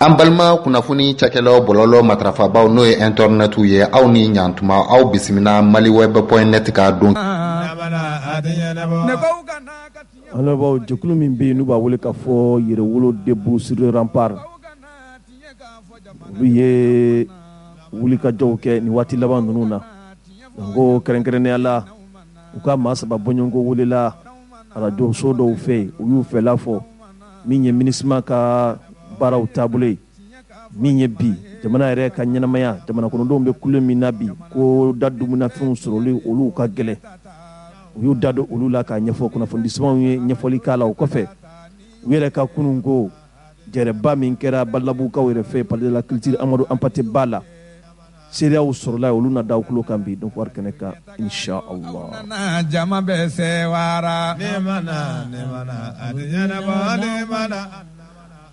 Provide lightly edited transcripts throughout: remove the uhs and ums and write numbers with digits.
An balima kunnafoni cakɛlaw bɔlɔlɔ matrafabaw n'o ye internetu ye aw ni ɲantuma aw bisimila maliweb.net ka don. Alabaaw jɛkulu min bɛ yen n'u b'a wele ka fɔ Yɛrɛwolo debout sur le rempart olu ye wulikajɔw kɛ nin waati laban ninnu na ngo kɛrɛnkɛrɛnnenya la u ka maa saba bɔɲɔgɔnko welela radio so dɔw fɛ u y'u fɛla fɔ min ye MINUSMA ka baaraw taabolo ye min ye bi jamana yɛrɛ ka ɲɛnamaya jamana kɔnɔdenw bɛ kule min na bi ko da dumunafɛnw sɔrɔli olu ka gɛlɛn u y'u da don olu la ka ɲɛfɔ kunnafoni disabanw ye ɲɛfɔli k'a la o kɔfɛ u yɛrɛ ka kunun ko jɛrɛba min kɛra Badalabugukaw yɛrɛ fɛ palais de la culture Amadou Hampâté Bâ la seereyaw sɔrɔla olu na da u tulo kan bi donc wari kɛnɛ kan inshallah jama bɛ sewara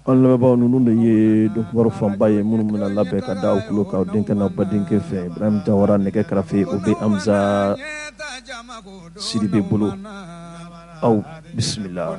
an lamɛnbaaw ninnu de ye donc wari fanba ye minnu bɛna labɛn ka da u tulo kan denkɛ n'a badenkɛ fɛ Ibrahim Jawara nɛgɛ kɛrɛfɛ o bɛ Amza Sidibe bolo aw bisimila.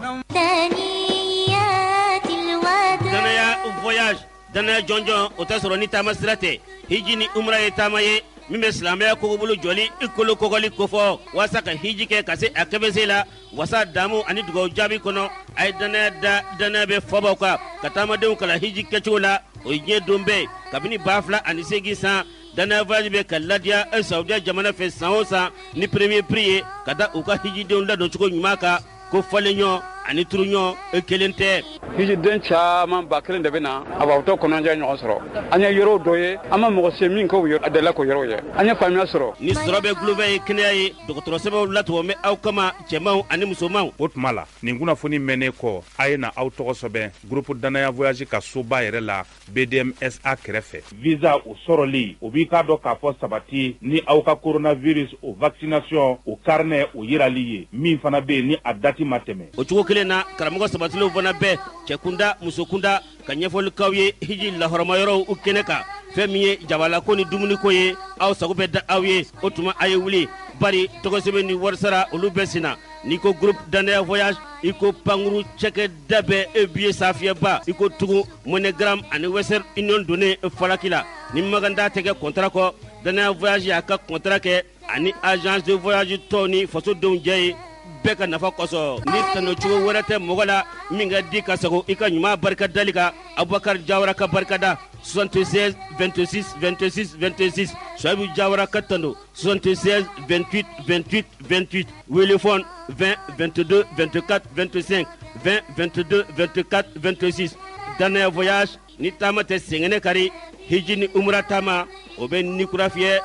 Danaya voyage danaya jɔnjɔn o tɛ sɔrɔ ni taama sira tɛ hiji ni umra ye taama ye min bɛ silamɛya kogobolo jɔli i kolo kɔgɔli kofɔ walasa ka hiji kɛ ka se a kɛbɛse la wasa damu ani dugawu jaabi kɔnɔ a ye danaya da danaya bɛ fɔbaw kan ka taamadenw kala hiji kɛcogo la o ye diɲɛ don bɛɛ kabini 2008 san danaya voyage bɛ ka ladiya Saudiya jamana fɛ san o san ni premier prix ye ka da u ka hijidenw ladon cogo ɲuman kan ko fɔlen ɲɔ ani turuɲɔ kelen tɛ. Hijiden caman ba kelen de bɛ na a b'aw to kɔnɔnjɛ ɲɔgɔn sɔrɔ an ye yɔrɔ dɔ ye an ma mɔgɔ se min ko a dala ko yɔrɔ ye an ye faamuya sɔrɔ ni sɔrɔ bɛ gulobɛ ye kɛnɛya ye dɔgɔtɔrɔ sɛbɛnw latɔgɔ bɛ aw kama cɛmanw ani musomanw. O tuma la nin kunnafoni mɛnnen kɔ a ye na aw tɔgɔ sɛbɛn groupe danaya voyage ka soba yɛrɛ la BDMSA kɛrɛfɛ visa o sɔrɔli o b'i k'a dɔn k'a fɔ sabati ni aw ka coronavirus o vaccination o carnet o yirali ye min fana bɛ yen ni a dati ma tɛmɛ. O cogo kelen na karamɔgɔ sabatilenw fana bɛɛ cɛkunda musokunda ka ɲɛfɔlikaw ye hiji lahɔrɔmayɔrɔw u kɛnɛ kan fɛn min ye jabalako ni dumuniko ye aw sago bɛ da aw ye o tuma a ye wuli bari tɔgɔsɛbɛn ni warisara olu bɛ senna n'i ko groupe danaya voyage i ko pankuru cɛkɛda bɛɛ billet safiyɛba i ko tugun monogram ani western union donnen falaki la ni maganda tɛgɛ contrat kɔ danaya voyage y'a ka contrat kɛ ani agence de voyage tɔw ni fasodenw jɛ ye bɛɛ ka nafa kɔsɔ ni tanocogo wɛrɛ tɛ mɔgɔ la min ka di ka sago i ka ɲuman barika dali kan Abubakar Jawara ka barikada 76 26 26 26 Suhaibu Jawara ka tando 76 28 28 28 Wélefone 20 22 24 25 20 22 24 26 Danaya voyage ni taama tɛ sɛgɛnɛ kari hiji ni umra taama o bɛ nikura fiyɛ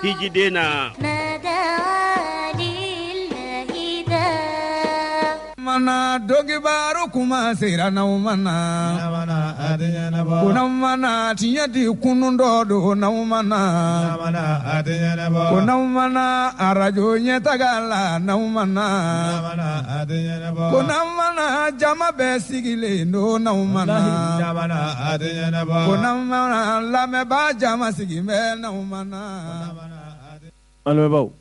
hiji den na. Mana dogibaru kuma sera na umana kuna umana tinya di kunundo do na umana kuna umana arajo nyetagala na umana kuna umana jama besigile no na umana kuna umana lame ba jama sigime na umana almebau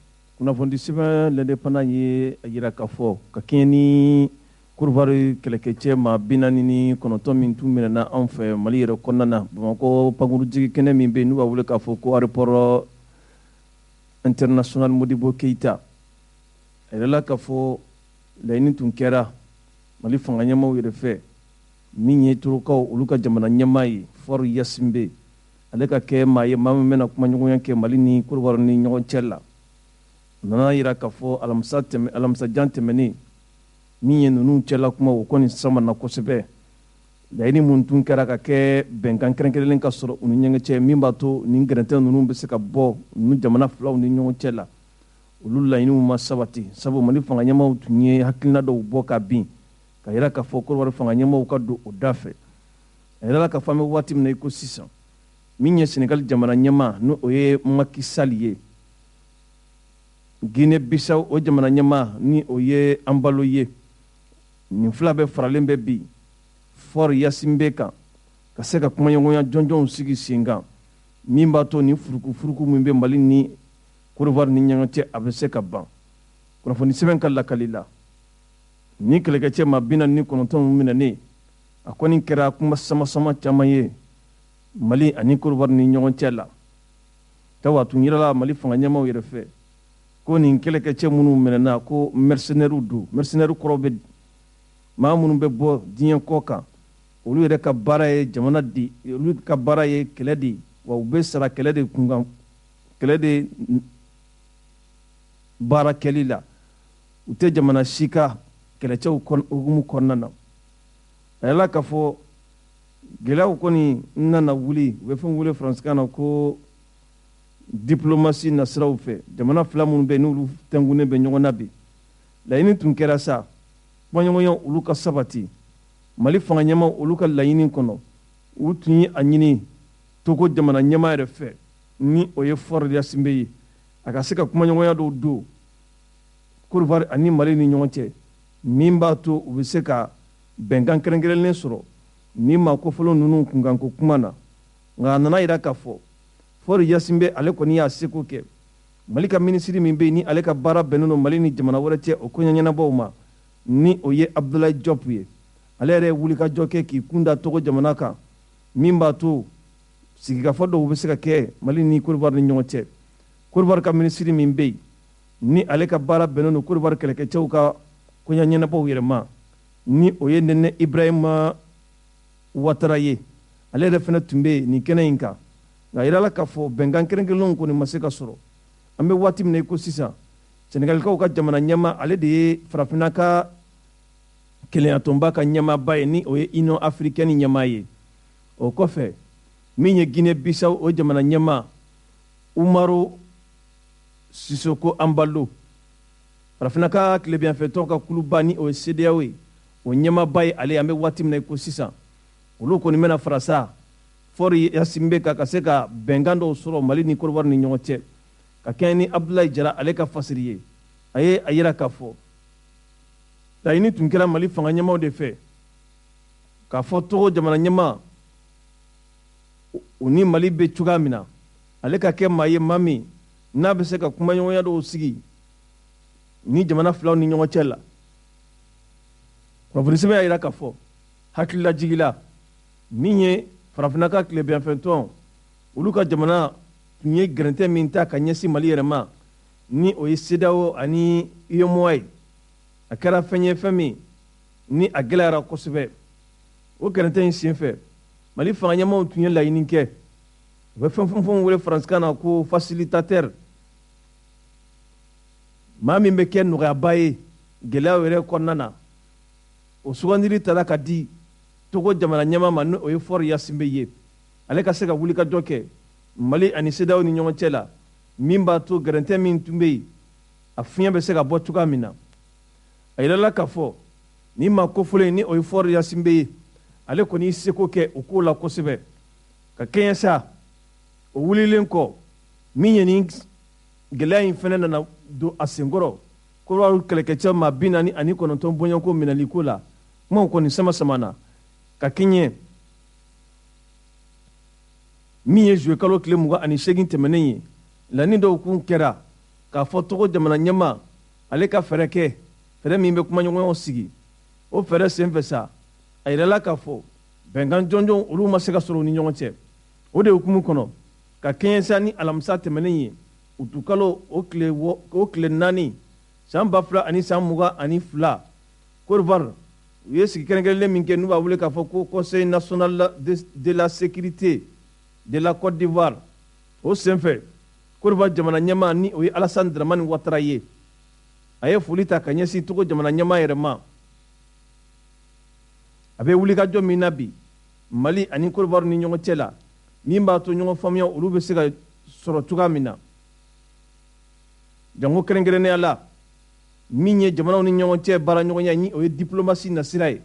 kunnafoni sɛbɛn l'indépendant ye a yira k'a fɔ ka kɛɲɛ ni Kurvari kɛlɛkɛcɛ maa 49 min tun minɛna an fɛ Mali yɛrɛ kɔnɔna na Bamakɔ pankurujigi kɛnɛ min bɛ yen n'u b'a wele k'a fɔ ko aéroport international Modibo Keïta a yirala k'a fɔ laɲini tun kɛra Mali fanga ɲɛmaaw yɛrɛ fɛ min ye Torokaw olu ka jamana ɲɛmaa ye Fɔr Yasinbe ale ka kɛ maa ye maa min bɛna kumaɲɔgɔnya kɛ Mali ni Kurvari ni ɲɔgɔn cɛ la nana yira k'a fɔ alamisajan tɛmɛnen min ye ninnu cɛla kuma o kɔni samana kosɛbɛ laɲini mun tun kɛra ka kɛ bɛnkan kɛrɛnkɛrɛnlen ka sɔrɔ u ni ɲɔgɔn cɛ min b'a to nin gɛrɛntɛ ninnu bɛ se ka bɔ ninnu jamana filaw ni ɲɔgɔn cɛ la olu laɲiniw ma sabati sabu Mali fanga ɲɛmaaw tun ye hakilina dɔw bɔ ka bin ka yira k'a fɔ Côte-d'Ivoire fanga ɲɛmaaw ka don o da fɛ a yirala k'a fɔ an bɛ waati min na i ko sisan min ye Sénégal jamana ɲɛmaa n'o ye Macky Sall ye Guinée Bissau o jamana ɲɛmaa ni o ye Embalo ye nin fila bɛɛ faralen bɛ bi Fɔr Yasinbe kan ka se ka kumaɲɔgɔnya jɔnjɔnw sigi sen kan min b'a to ni furuku min bɛ Mali ni Côte d'Ivoire ni ɲɔgɔn cɛ a bɛ se ka ban kunnafoni sɛbɛn ka lakali la ni kɛlɛkɛcɛ maa 49 minɛnen a kɔni kɛra kuma sama caman ye mali ani Côte d'Ivoire ni ɲɔgɔn cɛ la tawa tun yirala mali fanga ɲɛmaw yɛrɛ fɛ ko nin kɛlɛkɛcɛ minnu minɛna ko mercenaires do mercenaires kɔrɔ bɛ maa minnu bɛ bɔ diɲɛ kɔ kan olu yɛrɛ ka baara ye jamana di olu ka baara ye kɛlɛ de wa u bɛ sara kɛlɛ de kunkan kɛlɛ de baara kɛli la u tɛ jamana si ka kɛlɛcɛw hukumu kɔnɔna na a yɛlɛla k'a fɔ gɛlɛyaw kɔni nana wuli u bɛ fɛn wele faransikan na ko diplomasi na siraw fɛ jamana fila minnu bɛ yen n'olu tɛnkunnen bɛ ɲɔgɔn na bi laɲini tun kɛra sa kumaɲɔgɔnya olu ka sabati mali fanga ɲɛmaw olu ka laɲini kɔnɔ u tun ye a ɲini togo jamana ɲɛma yɛrɛ fɛ ni o ye Faure Gnassingbé ye a ka se ka kumaɲɔgɔnya dɔw don Côte d'Ivoire ani mali ni ɲɔgɔn cɛ min b'a to u bɛ se ka bɛnkan kɛrɛnkɛrɛnlen sɔrɔ ni maa kofɔlen ninnu kunkanko kuma na nka a nana yira k'a fɔ Faure Gnassingbé ale kɔni y'a seko kɛ mali ka minisiri min bɛ yen ni ale ka baara bɛnnen don mali ni jamana wɛrɛ cɛ o koɲɛɲɛnabɔw ma ni o ye Abdoulaye Diop ye ale yɛrɛ ye wulikajɔ kɛ k'i kun da Togo jamana kan min b'a to sigikafɔ dɔw bɛ se ka kɛ mali ni Côte d'Ivoire ni ɲɔgɔn cɛ Côte d'Ivoire ka minisiri min bɛ yen ni ale ka baara bɛnnen don Côte d'Ivoire kɛlɛkɛcɛw ka koɲɛɲɛnabɔw yɛrɛ ma ni o ye Nene Ibrahima Ouattara ye ale yɛrɛ fana tun bɛ nin kɛnɛ in kan nka yirala k'a fɔ bɛnkan kɛrɛnkɛrɛnlenw kɔni ma se ka sɔrɔ an bɛ waati min na i ko sisan Senegalikaw ka jamana ɲɛma ale de ye farafinna ka kelenya-tɔnba ka ɲɛmaaba ye ni o ye Union Africaine ɲɛmaa ye o kɔfɛ min ye Guinée Bissau o jamana ɲɛma Umaru Sisoko Embalo farafinna ka tilebiyanfɛtɔn ka kuluba ni o ye CEDEAO ye o ɲɛmaaba ye ale an bɛ waati min na i ko sisan olu kɔni bɛna fara sa Faure Gnassingbé ka se ka bɛnkan dɔw sɔrɔ mali ni Côte d'Ivoire ni ɲɔgɔn cɛ ka kɛɲɛ ni Abdoulaye Diarra ale ka fasiri ye a ye a yira k'a fɔ laɲini tun kɛra mali fanga ɲɛmaw de fɛ k'a fɔ Togo jamana ɲɛma u ni mali bɛ cogoya min na ale ka kɛ maa ye maa min n'a bɛ se ka kumaɲɔgɔnya dɔw sigi ni jamana filaw ni ɲɔgɔn cɛ la kunnafoni sɛbɛn y'a yira k'a fɔ hakililajigila min ye farafinna ka tilebiyanfɛtɔn olu ka jamana tun ye gɛrɛntɛ min ta ka ɲɛsin mali yɛrɛ ma ni o ye CEDEAO ani UEMOA ye a kɛra fɛn ye fɛn min ni a gɛlɛyara kosɛbɛ o gɛrɛntɛ in senfɛ mali fanga ɲɛmaw tun ye laɲini kɛ u bɛ fɛn wele faransikan na ko facilitateur maa min bɛ kɛ nɔgɔyaba ye gɛlɛyaw yɛrɛ kɔnɔna na o sugandili tala ka di Togo jamana ɲɛma ma ni o ye Faure Gnassingbé ye ale ka se ka wulikajɔ kɛ mali ani CEDEAO ni ɲɔgɔn cɛ la min b'a to gɛrɛntɛ min tun bɛ yen a fiɲɛ bɛ se ka bɔ cogoya min na a yirala k'a fɔ ni maa kofɔlen ni o ye Faure Gnassingbé ye ale kɔni y'i seko kɛ o ko la kosɛbɛ ka kɛɲɛ sa o wulilen kɔ min ye nin gɛlɛya in fana nana don a senkɔrɔ Côte d'Ivoire kɛlɛkɛcɛ maa 49 bɔɲɔgɔnko minɛliko la kumaw kɔni sama na ka kɛɲɛ min ye juillet kalo tile 28 tɛmɛnen ye laɲini dɔw kun kɛra k'a fɔ Togo jamana ɲɛma ale ka fɛɛrɛ kɛ fɛɛrɛ min bɛ kumaɲɔgɔnyaw sigi o fɛɛrɛ senfɛ sa a yirala k'a fɔ bɛnkan jɔnjɔn olu ma se ka sɔrɔ u ni ɲɔgɔn cɛ o de hukumu kɔnɔ ka kɛɲɛ sa ni alamisa tɛmɛnen ye utukalo o tile 4 san 2022 Côte d'Ivoire u ye sigi kɛrɛnkɛrɛnlen min kɛ n'u b'a wele k'a fɔ ko Conseil national de la sécurité de la Côte d'Ivoire o senfɛ Côte d'Ivoire jamana ɲɛma ni o ye Alassane Dramane Ouattara ye a ye foli ta ka ɲɛsin Togo jamana ɲɛma yɛrɛ ma a bɛ wulikajɔ min na bi mali ani Côte d'Ivoire ni ɲɔgɔn cɛ la min b'a to ɲɔgɔn faamuya olu bɛ se ka sɔrɔ cogoya min na jango kɛrɛnkɛrɛnnenya la min ye jamanaw ni ɲɔgɔn cɛ baara ɲɔgɔnya ni o ye diplomasi nasira ye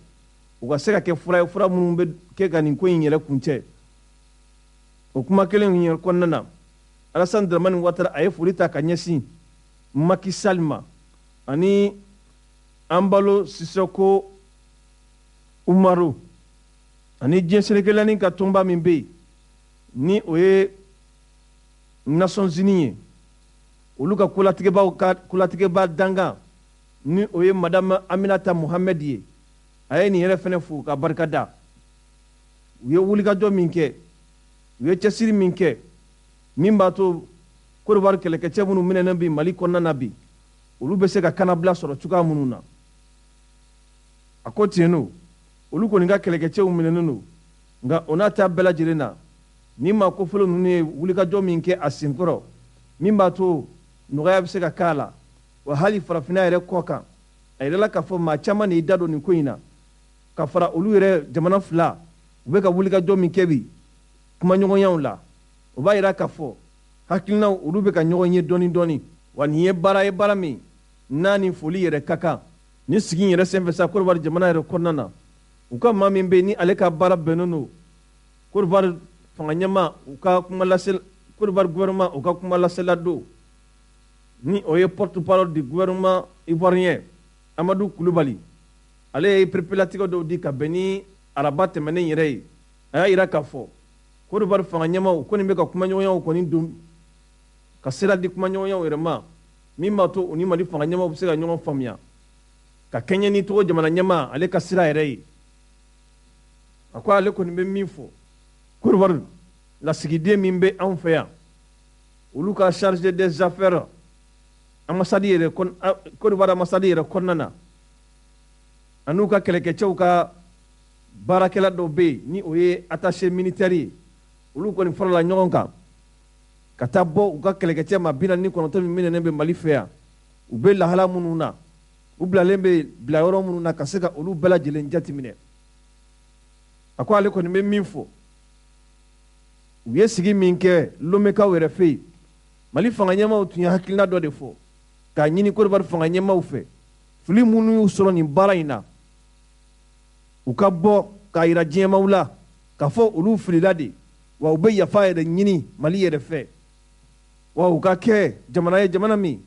u ka se ka kɛ fura ye fura minnu bɛ kɛ ka nin ko in yɛrɛ kuncɛ o kuma kelen in yɛrɛ kɔnɔna na Alassane Dramane Ouattara a ye foli ta ka ɲɛsin Macky Sall ma ani Embalo Sisoko Umaru ani diɲɛ sɛnɛkɛlanin ka tɔnba min bɛ yen ni o ye Nations Unies ye olu ka kolatigɛba dangan ni o ye madame Aminata Mohamed ye a ye nin yɛrɛ fɛnɛ fo ka barika da u ye wulikajɔ min kɛ u ye cɛsiri min kɛ min b'a to Côte d'Ivoire kɛlɛkɛcɛ minnu minɛnen bi Mali kɔnɔna na bi olu bɛ se ka kanabila sɔrɔ cogoya minnu na a ko tiɲɛ don olu kɔni ka kɛlɛkɛcɛw minɛnen don nka o n'a ta bɛɛ lajɛlen na ni maa kofɔlen ninnu ye wulikajɔ min kɛ a senkɔrɔ min b'a to nɔgɔya bɛ se ka k'a la wa hali farafinna yɛrɛ kɔ kan a yɛrɛla k'a fɔ maa caman de y'i da don nin ko in na ka fara olu yɛrɛ jamana fila u bɛ ka wulikajɔ min kɛ bi kumaɲɔgɔnyaw la o b'a yira k'a fɔ hakilinaw olu bɛ ka ɲɔgɔn ye dɔɔni dɔɔni wa nin ye baara min n'a ni foli yɛrɛ ka kan ni sigi in yɛrɛ senfɛ sa Côte d'Ivoire jamana yɛrɛ kɔnɔna na u ka maa min bɛ yen ni ale ka baara bɛnnen don Côte d'Ivoire fanga ɲɛmaa u ka kuma lase Côte d'Ivoire gouvernement u ka kuma lasela don ni o ye porte-parole du gouvernement ivoirien Amadou Koulibaly ale ye perepelatigɛ dɔw di ka bɛn ni araba tɛmɛnen yɛrɛ ye a y'a yira k'a fɔ Côte d'Ivoire fanga ɲɛmaaw kɔni bɛ ka kumaɲɔgɔnyaw kɔni don ka sira di kumaɲɔgɔnyaw yɛrɛ ma min b'a to u ni Mali fanga ɲɛmaaw bɛ se ka ɲɔgɔn faamuya ka kɛɲɛ ni togo jamana ɲɛmaa ale ka sira yɛrɛ ye a ko ale kɔni bɛ min fɔ Côte d'Ivoire lasigiden min bɛ anw fɛ yan olu ka chargé des affaires ambassade yɛrɛ Côte d'Ivoire ambassade yɛrɛ kɔnɔna na an'u ka kɛlɛkɛcɛw ka baarakɛla dɔw bɛ yen ni o ye attaché militaire ye olu kɔni farala ɲɔgɔn kan ka taa bɔ u ka kɛlɛkɛcɛ ma 49 min minɛnen bɛ Mali fɛ yan u bɛ lahala minnu na u bilalen bɛ bila yɔrɔ minnu na ka se ka olu bɛɛ lajɛlen jateminɛ a ko ale kɔni bɛ min fɔ u ye sigi min kɛ Lomekaw yɛrɛ fɛ yen Mali fanga ɲɛmaaw tun ye hakilina dɔ de fɔ k'a ɲini Côte d'Ivoire fanga ɲɛmaaw fɛ fili minnu y'u sɔrɔ nin baara in na u ka bɔ k'a yira diɲɛmaw la k'a fɔ olu filila de wa u bɛ yafa yɛrɛ ɲini Mali yɛrɛ fɛ wa u ka kɛ jamana ye jamana min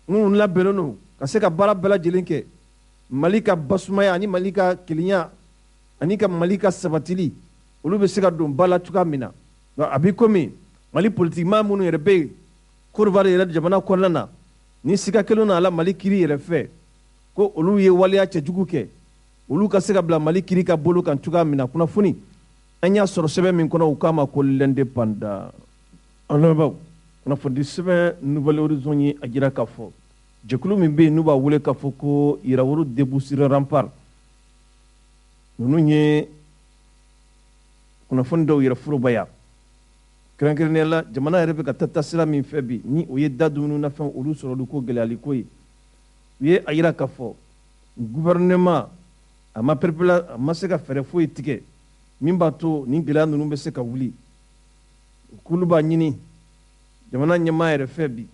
minnu labɛnnen don ka se ka baara bɛɛ lajɛlen kɛ Mali ka basumaya ani Mali ka kelenya ani ka Mali ka sabatili olu bɛ se ka don ba la cogoya min na a b'i komi Mali politikimaa minnu yɛrɛ bɛ Côte d'Ivoire yɛrɛ jamana kɔnɔna na ni siga kelen na ala Mali kiri yɛrɛ fɛ ko olu ye waleya cɛjugu kɛ olu ka se ka bila Mali kiri ka bolo kan cogoya min na kunnafoni an y'a sɔrɔ sɛbɛn min kɔnɔ u k'a ma ko l'indépendant an lamɛnbaaw kunnafoni sɛbɛn Nouvel Horizon ye a jira k'a fɔ jɛkulu min bɛ yen n'u b'a wele k'a fɔ ko Yiraworo Déboussira Rempart ninnu ye kunnafoni dɔw yɛrɛ forobaya kɛrɛnkɛrɛnnenya la jamana yɛrɛ bɛ ka taa taasira min fɛ bi ni o ye da dumuni na fɛn olu sɔrɔli ko gɛlɛyali ko ye u ye a yira k'a fɔ gouvernement a ma se ka fɛɛrɛ foyi tigɛ min b'a to nin gɛlɛya ninnu bɛ se ka wuli k'olu b'a ɲini jamana ɲɛmaa yɛrɛ fɛ bi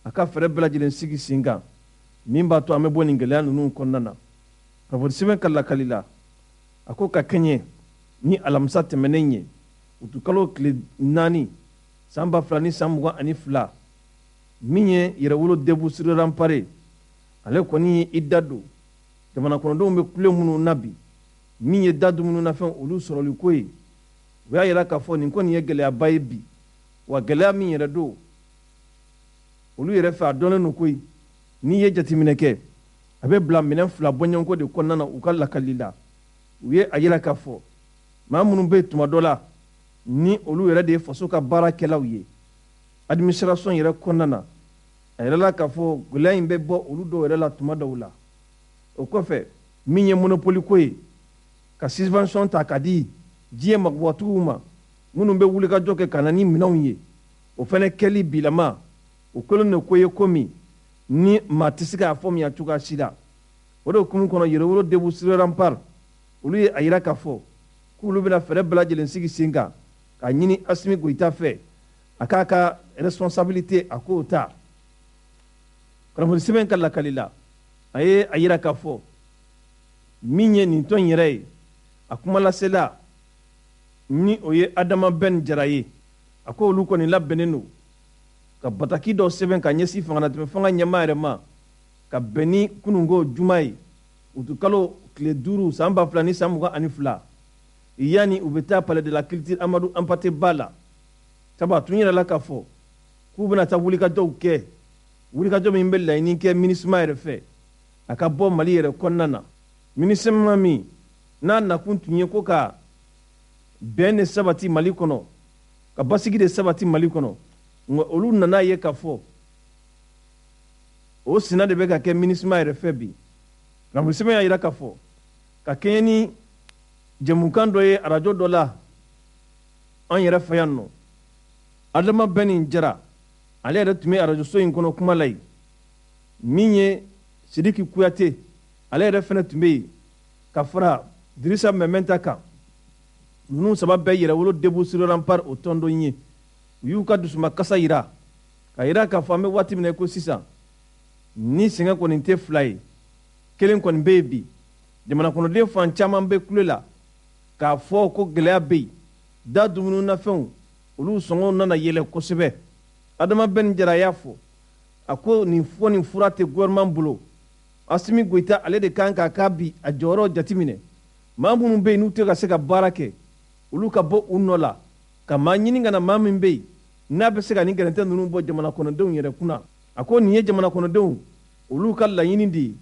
a ka fɛɛrɛ bɛɛ lajɛlen sigi sen kan min b'a to an bɛ bɔ nin gɛlɛya ninnu kɔnɔna na ka fɔ sɛbɛn ka lakali la a ko ka kɛɲɛ ni alamisa tɛmɛnen ye utukalo tile 4 san 2022 min ye Yiraworo Déboussira Rempart ale kɔni ye i da don jamana kɔnɔdenw bɛ kule minnu na bi min ye da dumuni na fɛn olu sɔrɔli ko ye u y'a yira k'a fɔ nin kɔni ye gɛlɛyaba ye bi wa gɛlɛya min yɛrɛ don olu yɛrɛ fɛ a dɔnnen don koyi n'i ye jateminɛ kɛ a bɛ bila minɛn 2 bɔɲɔgɔnko de kɔnɔna na u ka lakali la u ye a yira k'a fɔ maa minnu bɛ tuma dɔ la ni olu yɛrɛ de ye faso ka baarakɛlaw ye administration yɛrɛ kɔnɔna na a yɛrɛ la k'a fɔ gɛlɛya in bɛ bɔ olu dɔw yɛrɛ la tuma dɔw la o kɔfɛ min ye monopole ko ye ka subvention ta ka di diɲɛ magabatigiw ma minnu bɛ wulikajɔ kɛ ka na ni minɛnw ye o fana kɛli bilama o kɛlen don ko ye ko min ni maa tɛ se k'a faamuya cogoya si la o de hukumu kɔnɔ Yiraworo Déboussira Rempart olu ye a yira k'a fɔ k'olu bɛna fɛɛrɛ bɛɛ lajɛlen sigi sen kan k'a ɲini Asimi Goyita fɛ a k'a ka responsabilité a k'o ta kunnafoni sɛbɛn ka lakali la a ye a yira k'a fɔ min ye nin tɔn yɛrɛ ye a kuma lasela ni o ye Adama Ben Jara ye a ko olu kɔni labɛnnen don ka bataki dɔw sɛbɛn ka ɲɛsin fanganatɛmɛ fanga ɲɛmaa yɛrɛ ma ka bɛn ni kununko juma ye utukalo tile 5 san 2022 yani u bɛ taa palais de la culture Amadou Hampâté Bâ la sabu a tun yɛrɛ la k'a fɔ k'u bɛna taa wulikajɔw kɛ wulikajɔ min bɛ laɲini kɛ MINUSMA yɛrɛ fɛ a ka bɔ Mali yɛrɛ kɔnɔna na MINUSMA min n'a nakun tun ye ko ka bɛn de sabati Mali kɔnɔ ka basigi de sabati Mali kɔnɔ nka olu nana ye ka fɔ o sina de bɛ ka kɛ MINUSMA yɛrɛ fɛ bi Ranbusɛbɛn y'a jira ka fɔ ka kɛɲɛ ni jɛmukan dɔ ye arajo dɔ la an yɛrɛ fɛ yan nɔ Adama Bɛni Jara ale yɛrɛ tun bɛ arajoso in kɔnɔ kuma la yen min ye Sidiki Kuyate ale yɛrɛ fɛnɛ tun bɛ yen ka fara Dirisa Mɛmɛnta kan ninnu saba bɛɛ yɛrɛwolo debu sur rempart o tɔn dɔ ye u y'u ka dusumakasa yira ka yira k'a fɔ an bɛ waati min na ko sisan ni sɛgɛn kɔni tɛ fila ye kelen kɔni bɛ yen bi jamana kɔnɔden fan caman bɛ kule la k'a fɔ ko gɛlɛya bɛ yen da dumuni na fɛnw olu sɔngɔw nana yɛlɛ kosɛbɛ Adama Bɛni Jara y'a fɔ a ko nin fɔ nin fura tɛ gouvernement bolo Asimi Goita ale de kan k'a ka bi a jɔyɔrɔ jateminɛ maa minnu bɛ yen n'u tɛ ka se ka baara kɛ olu ka bɔ u nɔ la ka maa ɲini ka na maa min bɛ yen n'a bɛ se ka nin gɛrɛntɛ ninnu bɔ jamana kɔnɔdenw yɛrɛ kunna a ko nin ye jamana kɔnɔdenw olu ka laɲini de ye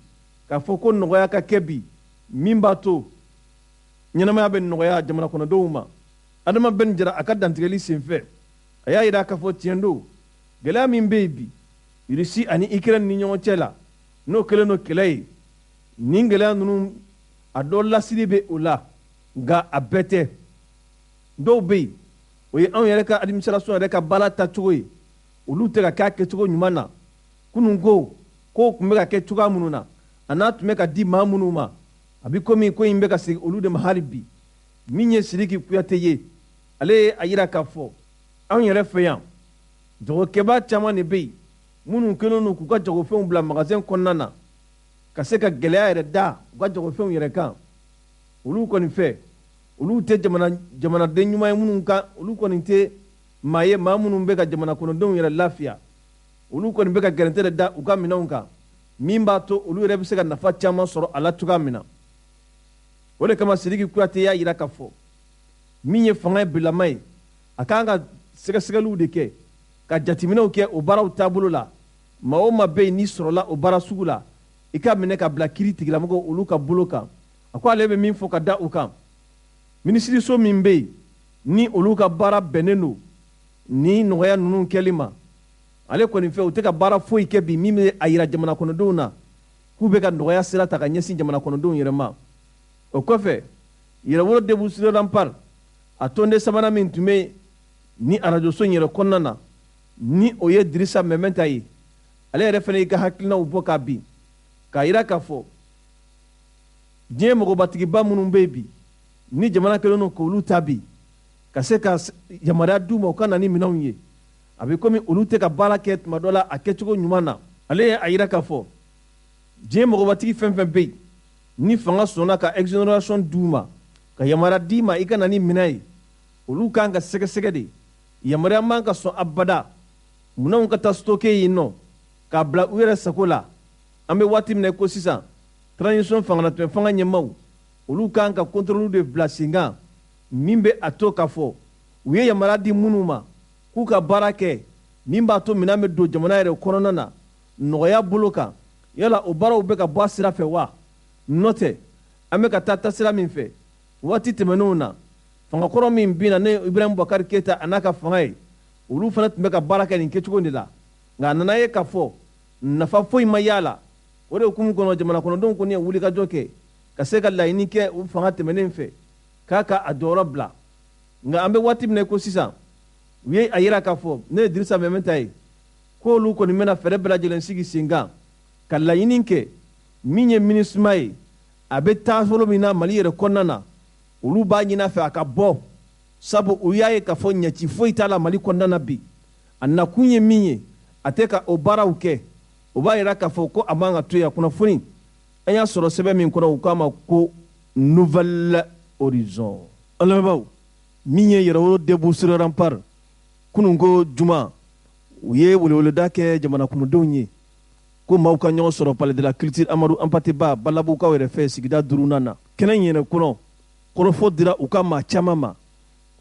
k'a fɔ ko nɔgɔya ka kɛ bi min b'a to ɲɛnamaya bɛ nɔgɔya jamana kɔnɔdenw ma Adama Bɛni Jara a ka dantigɛli senfɛ a y'a jira k'a fɔ tiɲɛ don gɛlɛya min bɛ yen bi Russie ani Ukraine ni ɲɔgɔn cɛ la n'o kɛlen don kɛlɛ ye nin gɛlɛya ninnu a dɔ lasili bɛ o la nka a bɛɛ tɛ dɔw bɛ yen o ye anw yɛrɛ ka administration yɛrɛ ka baara tacogo ye olu tɛ ka kɛ a kɛcogo ɲuman na kunun ko kow tun bɛ ka kɛ cogoya minnu na a n'a tun bɛ ka di maa minnu ma a bɛ komi ko in bɛ ka segin olu de ma hali bi min ye Sidiki Kuyate ye ale ye a jira k'a fɔ anw yɛrɛ fɛ yan jagokɛba caman de bɛ yen minnu kɛlen don k'u ka jagofɛnw bila magasin kɔnɔna na ka se ka gɛlɛya yɛrɛ da u ka jagofɛnw yɛrɛ kan olu kɔni fɛ olu tɛ jamanaden ɲuman ye minnu kan olu kɔni tɛ maa ye maa minnu bɛ ka jamana kɔnɔdenw yɛrɛ lafiya olu kɔni bɛ ka gɛrɛntɛ de da u ka minɛnw kan min b'a to olu yɛrɛ bɛ se ka nafa caman sɔrɔ a la cogoya min na o de kama Sidiki Kuyate y'a jira k'a fɔ min ye fanga bilama ye a kan ka sɛgɛsɛgɛliw de kɛ ka jateminɛw kɛ o baaraw taabolo la maa o maa bɛ yen n'i sɔrɔla o baara sugu la i ka minɛ ka bila kiiri tigilamɔgɔw olu ka bolo kan a ko ale bɛ min fɔ ka da u kan minisiriso min bɛ yen ni olu ka baara bɛnnen don ni nɔgɔya ninnu kɛli ma ale kɔni fɛ u tɛ ka baara foyi kɛ bi min bɛ a jira jamana kɔnɔdenw na k'u bɛ ka nɔgɔya sira ta ka ɲɛsin jamana kɔnɔdenw yɛrɛ ma o kɔfɛ yɛrɛwolo debu sur rempart a tɔnden sabanan min tun bɛ ni arajoso in yɛrɛ kɔnɔna na ni o ye Dirisa Mɛmɛnta ye ale yɛrɛ fana y'i ka hakilinaw bɔ k'a bin k'a jira k'a fɔ diɲɛ mɔgɔbatigiba minnu bɛ yen bi ni jamana kɛlen don k'olu ta bi ka se ka yamaruya d'u ma u ka na ni minɛnw ye a bɛ komi olu tɛ ka baara kɛ tuma dɔ la a kɛcogo ɲuman na ale ye a jira k'a fɔ diɲɛ mɔgɔbatigi fɛn fɛn bɛ yen ni fanga sɔnna ka exonération d'u ma ka yamaruya d'i ma i ka na ni minɛn ye olu kan ka sɛgɛsɛgɛ de yamaruya man ka sɔn abada minɛnw ka taa stocké yen nɔ k'a bila u yɛrɛ sago la an bɛ waati min na ko sisan transition fanganatɛmɛ fanga ɲɛmaaw olu kan ka contrôle de bila sen kan min bɛ a to k'a fɔ u ye yamaruya di minnu ma k'u ka baara kɛ min b'a to minɛn bɛ don jamana yɛrɛ kɔnɔna na nɔgɔya bolo kan yala o baaraw bɛ ka bɔ a sira fɛ wa n'o tɛ an bɛ ka taa taasira min fɛ waati tɛmɛnenw na fangakɔrɔ min bin na ne Ibrahim Boubacar Keita a n'a ka fanga ye olu fana tun bɛ ka baara kɛ nin kɛcogo de la nka a nana ye k'a fɔ nafa foyi ma y'a la o de hukumu kɔnɔ jamana kɔnɔdenw kɔni ye wulikajɔ kɛ ka se ka laɲini kɛ u fanga tɛmɛnen fɛ k'a ka a jɔyɔrɔ bila nka an bɛ waati min na ko sisan u ye a jira k'a fɔ ne ye Dirisa Mɛmɛnta ye k'olu kɔni bɛna fɛɛrɛ bɛɛ lajɛlen sigi sen kan ka laɲini kɛ min ye MINUSMA ye a bɛ taabolo min na Mali yɛrɛ kɔnɔna na olu b'a ɲini a fɛ a ka bɔ sabu u y'a ye k'a fɔ ɲɛci foyi t'a la Mali kɔnɔna na bi a nakun ye min ye a tɛ ka o baaraw kɛ o b'a jira k'a fɔ ko a man ka to yen kunnafoni an y'a sɔrɔ sɛbɛn min kɔnɔ u k'a ma ko nouvelle horizon an lamɛnbaaw min ye yɛrɛwolo debu sur rempart kunun ko juma u ye weleweleda kɛ jamana kɔnɔdenw ye ko maaw ka ɲɔgɔn sɔrɔ palais de la culture Amadu Ampateba Balabukaw yɛrɛ fɛ sigida 4nan na kɛnɛ in yɛrɛ kɔnɔ kɔrɔfɔ dira u ka maa caman ma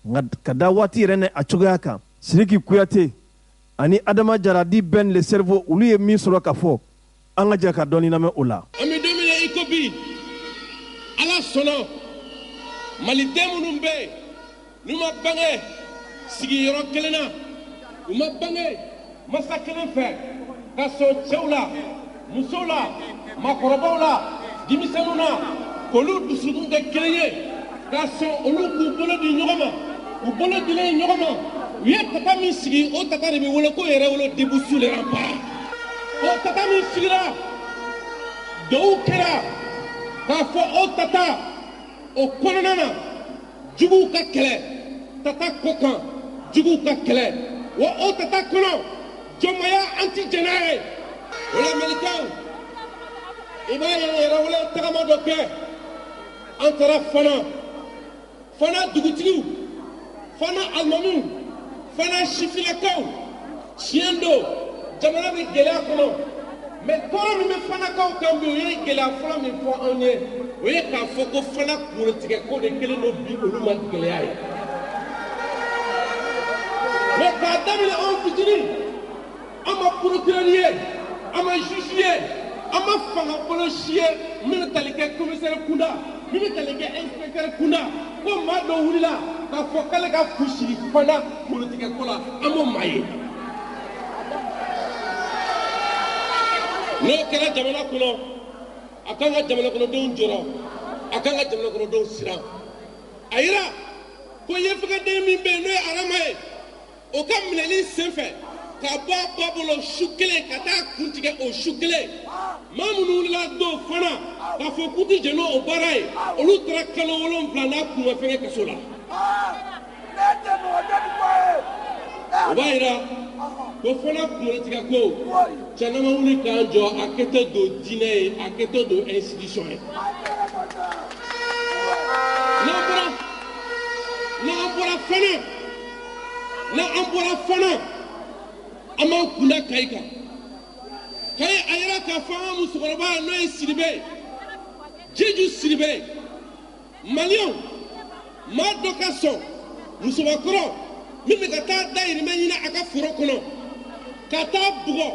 nka ka da waati yɛrɛ n'a cogoya kan Sidiki Kuyate ani Adama Jara di Ben le cerveau olu ye min sɔrɔ ka fɔ an ka jɛ ka dɔɔni lamɛn o la. An bɛ don min na i ko bi Ala sɔnna maliden minnu bɛ yen n'u ma bange sigiyɔrɔ kelen na u ma bange masa kelen fɛ ka sɔn cɛw la musow la maakɔrɔbaw la denmisɛnninw na k'olu dusukun kɛ kelen ye ka sɔn olu k'u bolo di ɲɔgɔn ma u bolo dilen ɲɔgɔn ma u ye tata min sigi o tata de bɛ wele ko yɛrɛ wolo début sur les remparts o tata min sigira dɔw kɛra k'a fɔ o tata o kɔnɔna na juguw ka kɛlɛ tata kɔ kan juguw ka kɛlɛ wa o tata kɔnɔ jɔnmaya an ti jɛn n'a ye o la Malikaw i b'a ye yɛrɛ wolo tagama dɔ kɛ an taara Fana dugutigiw Fana alimamiw Fana sifilakaw tiɲɛ don jamana bɛ gɛlɛya kɔnɔ mais tɔɔrɔ min bɛ Fanakaw kan bi o ye gɛlɛya fɔlɔ min fɔ anw ye o ye k'a fɔ ko Fana kungotigɛko de kɛlen don bi olu ma gɛlɛya ye mais k'a daminɛ anw fitinin an ma procureur ye an ma juge ye an ma fanga bolosi ye min bɛ tali kɛ commissaire kunda min bɛ tali kɛ inspecteur kunda ko maa dɔ wulila k'a fɔ k'ale ka fu sigi Fana kungotigɛko la an m'o maa ye n'o kɛra jamana kɔnɔ a kan ka jamana kɔnɔdenw jɔrɔ a kan ka jamana kɔnɔdenw siran a yira ko ɲɛfɛgɛden min bɛ yen n'o ye Arama ye o ka minɛli senfɛ ka bɔ a ba bolo su kelen ka taa kun tigɛ o su kelen maa minnu wulila don Fana k'a fɔ k'u tɛ jɛn n'o baara ye olu taara kalo 7 n'a kunfɛngɛ kaso la o b'a yira ko Fana kungotigɛko cɛ n'an ma wuli k'an jɔ a kɛtɔ don diinɛ ye a kɛtɔ don institution ye n'an bɔra Fana an b'an kunda Kayi kan Kayi a yira k'a fɔ an ka musokɔrɔba n'o ye Sidibe Jeju Sidibe Maliyɛnw maa dɔ ka sɔn musobakɔrɔ min bɛ ka taa dayirimɛ ɲini a ka foro kɔnɔ ka taa bugɔ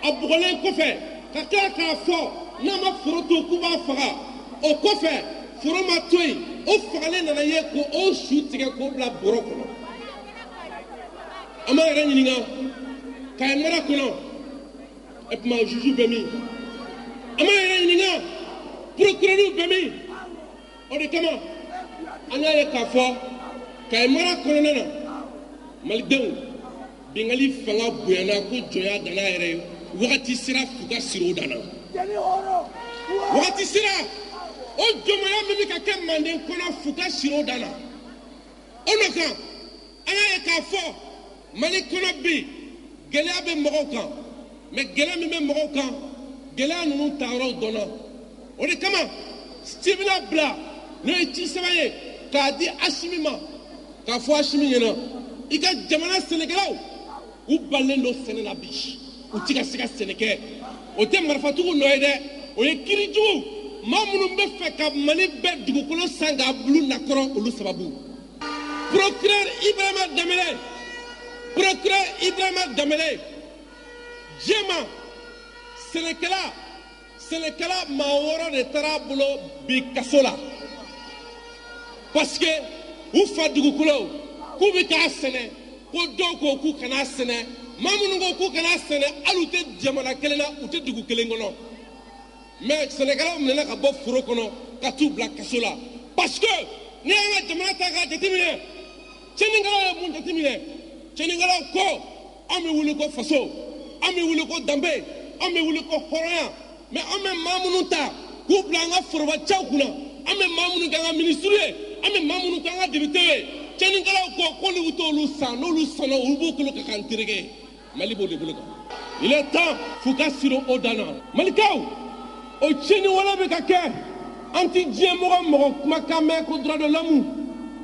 a bugɔlen kɔfɛ ka tila k'a fɔ n'a ma foro to k'u b'a faga o kɔfɛ foro ma to yen o fagalen nana ye ko o su tigɛ k'o bila bɔrɔ kɔnɔ an b'a yɛrɛ ɲininka Kayi mara kɔnɔ et puis juge bɛ min an b'a yɛrɛ ɲininka procureur bɛ min o de kama an y'a ye k'a fɔ Kayi mara kɔnɔna na Malidenw bingali fanga bonyana ko jɔnya danna yɛrɛ ye wagati sera f'u ka siri o danna wagati sera o jɔnmaya min bɛ ka kɛ Manden kɔnɔ f'u ka siri o danna o de kan an y'a ye k'a fɔ Mali kɔnɔ bi gɛlɛya bɛ mɔgɔw kan mais gɛlɛya min bɛ mɔgɔw kan gɛlɛya ninnu tayɔrɔw dɔnna o de kama Stevena bila n'o ye ci sɛbɛn ye k'a di Asimi ma k'a fɔ Asimi ɲɛna i ka jamana sɛnɛkɛlaw u balen don sɛnɛ na bi u tɛ ka se ka sɛnɛ kɛ o tɛ marifatigiw nɔ ye dɛ o ye kirijugu maa minnu bɛ fɛ ka Mali bɛɛ dugukolo san k'a bulu nakɔrɔ olu sababu procureur Ibrahima Danbɛlɛ Jema sɛnɛkɛla maa 6 de taara a bolo bi kaso la parce que u fa dugukolo k'u bɛ k'a sɛnɛ ko dɔw ko k'u kana sɛnɛ maa minnu ko k'u kana sɛnɛ hali u tɛ jamana kelen na u tɛ dugu kelen kɔnɔ mais sɛnɛkɛlaw minɛna ka bɔ foro kɔnɔ ka t'u bila kaso la parce que n'i y'an ka jamana ta k'a jateminɛ tiɲɛnikɛlaw ye mun jateminɛ tiɲɛnikɛlaw ko an bɛ wuli ko faso an bɛ wuli ko danbe an bɛ wuli ko hɔrɔnya mais an bɛ maa minnu ta k'u bila an ka forobacɛw kunna an bɛ maa minnu kɛ an ka minisiriw ye an bɛ maa minnu kɛ an ka députés ye tiɲɛnikɛlaw ko k'olu bɛ t'olu san n'olu sanna olu b'u kolo ka kan tereke Mali b'o de bolo kan il est temps f'u ka siri o dan na Malikaw o tiɲɛni wɛrɛ bɛ ka kɛ an tɛ diɲɛ mɔgɔ kumakan mɛn ko droit de l'homme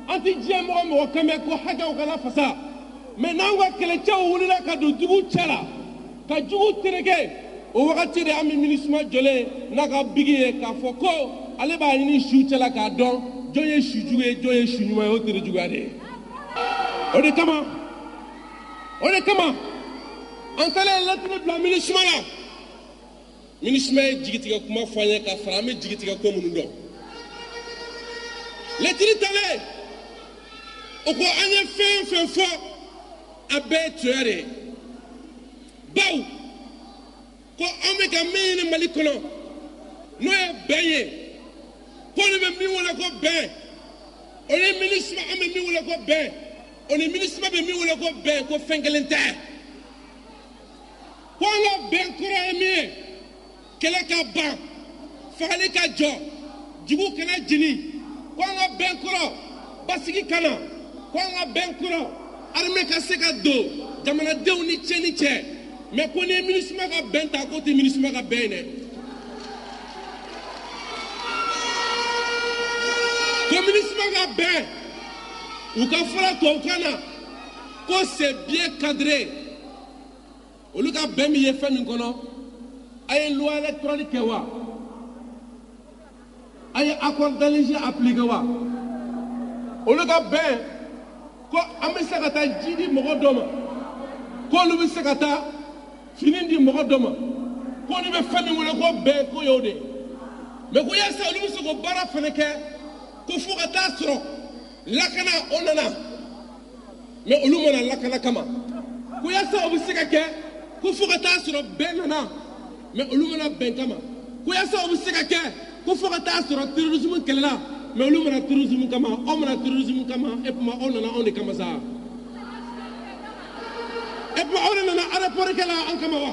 an tɛ diɲɛ mɔgɔ kan mɛn ko hakɛw kana fasa mais n'anw ka kɛlɛcɛw wulila ka don juguw cɛ la ka juguw tereke o wagati de an bɛ MINUSMA jɔlen n'a ka bigi ye k'a fɔ ko ale b'a ɲini su cɛ la k'a dɔn jɔn ye su jugu ye jɔn ye su ɲuman ye o tere juguya de ye o de kama an taalen lettre bila MINUSMA la MINUSMA ye jigitigɛ kuma fɔ an ye ka fara an bɛ jigitigɛ ko minnu dɔn lettre talen o o ko an ye fɛn fɛn fɔ a bɛɛ tiɲɛ de baw ko an bɛ ka min ɲini Mali kɔnɔ n'o ye bɛn ye ko ne bɛ min wele ko bɛn o ni MINUSMA an bɛ min wele ko bɛn o ni MINUSMA bɛ min wele ko bɛn ko fɛn kelen tɛ ko an ka bɛn kɔrɔ ye min ye kɛlɛ ka ban fagali ka jɔ jugu kana jeni ko an ka bɛn kɔrɔ basigi kana ko an ka bɛn kɔrɔ armée ka se ka don jamanadenw ni cɛ ni cɛ mais ko ni MINUSMA ka bɛn ta ko tɛ MINUSMA ka bɛn dɛ ko MINUSMA ka bɛn u ka fɔla tubabukan na ko c'est bien cadré olu ka bɛn min ye fɛn min kɔnɔ a ye loi électorale kɛ wa a ye accord d'Alger appliqué wa olu ka bɛn ko an bɛ se ka taa ji di mɔgɔ dɔ ma ko olu bɛ se ka taa fini di mɔgɔ dɔ ma ko olu bɛ fɛn min wele ko bɛn ko y'o de mais ko yasa olu bɛ se k'o baara fana kɛ ko fo ka taa sɔrɔ lakana o nana mais olu mana lakana kama ko yasa o bɛ se ka kɛ ko fo ka taa sɔrɔ bɛn nana mais olu mana bɛn kama ko yasa o bɛ se ka kɛ ko fo ka taa sɔrɔ terrorisme kɛlɛla mais olu mana terrorisme kama aw mana terrorisme kama et puis aw nana anw de kama sa et puis aw de nana aéroport kɛla an kama wa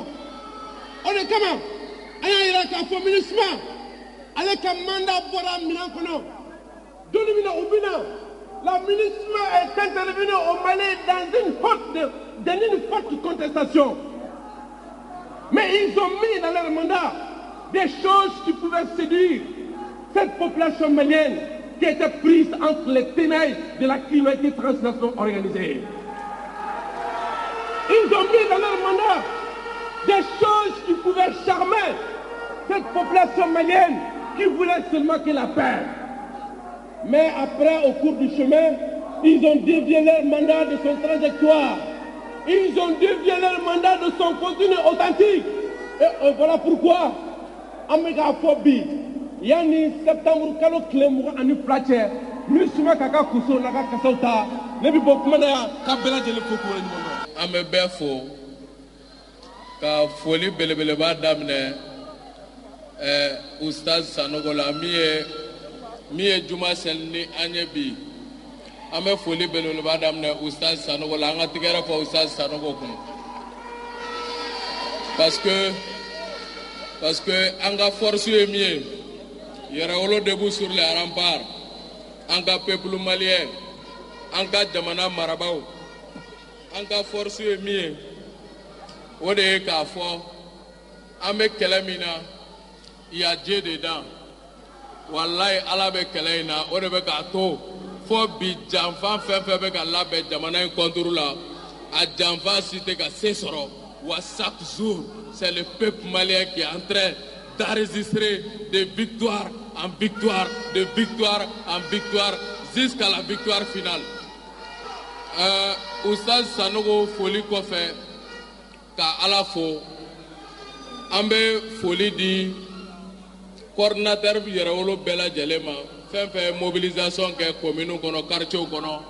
o de kama an y'a yira k'a fɔ MINUSMA ale ka mandat bɔra minɛn kɔnɔ doni min na u bɛ na la MINUSMA est intervenu au Mali dans une forte contestation mais ils ont mis dans leur mandat des choses qui pouvaient séduire cette population malienne qui était prise entre les ténèbres de la criminalité transnationale organisée. Ils ont mis dans leur mandat des choses qui pouvaient charmer cette population malienne qui voulait seulement que la paix. Mais après, au cours du chemin, ils ont dévié leur mandat de son trajectoire. Ils ont dévié leur mandat de son contenu authentique. Et voilà pourquoi, Amégaphobie, yani septembre kalo kile muga ani flache MINUSMA kaka kuso naka kasauta nebi bokuma na ka bela jele koko ni mono ame befo ka foli belebele ba damne Oustaz Sanogo la miye juma selni anyebi ame foli belebele ba damne Oustaz Sanogo la nga tigere fo Oustaz Sanogo kun parce que anga force est mieux Yéraolo debout sur les remparts, en cas peuple malien, en cas jamana marabao, en cas force mieux, au de Kafo, avec Kelamina, il y a Dieu dedans. Wallahi, Allah be Kelena, au de Bekato, faut bidjanfan fait que Allah be jamana un contour là, à Janfa cité que c'est soro, ou à chaque jour, c'est le peuple malien qui est en train d'enregistrer de victoire en victoire, de victoire en victoire, jusqu'à la victoire finale. Oustaz Sanogo foli kɔfɛ ka Ala fo, an bɛ foli di coordinateur Yɛrɛwolo bɛɛ lajɛlen ma, fɛn fɛn mobilisation kɛ commune kɔnɔ, quartier kɔnɔ,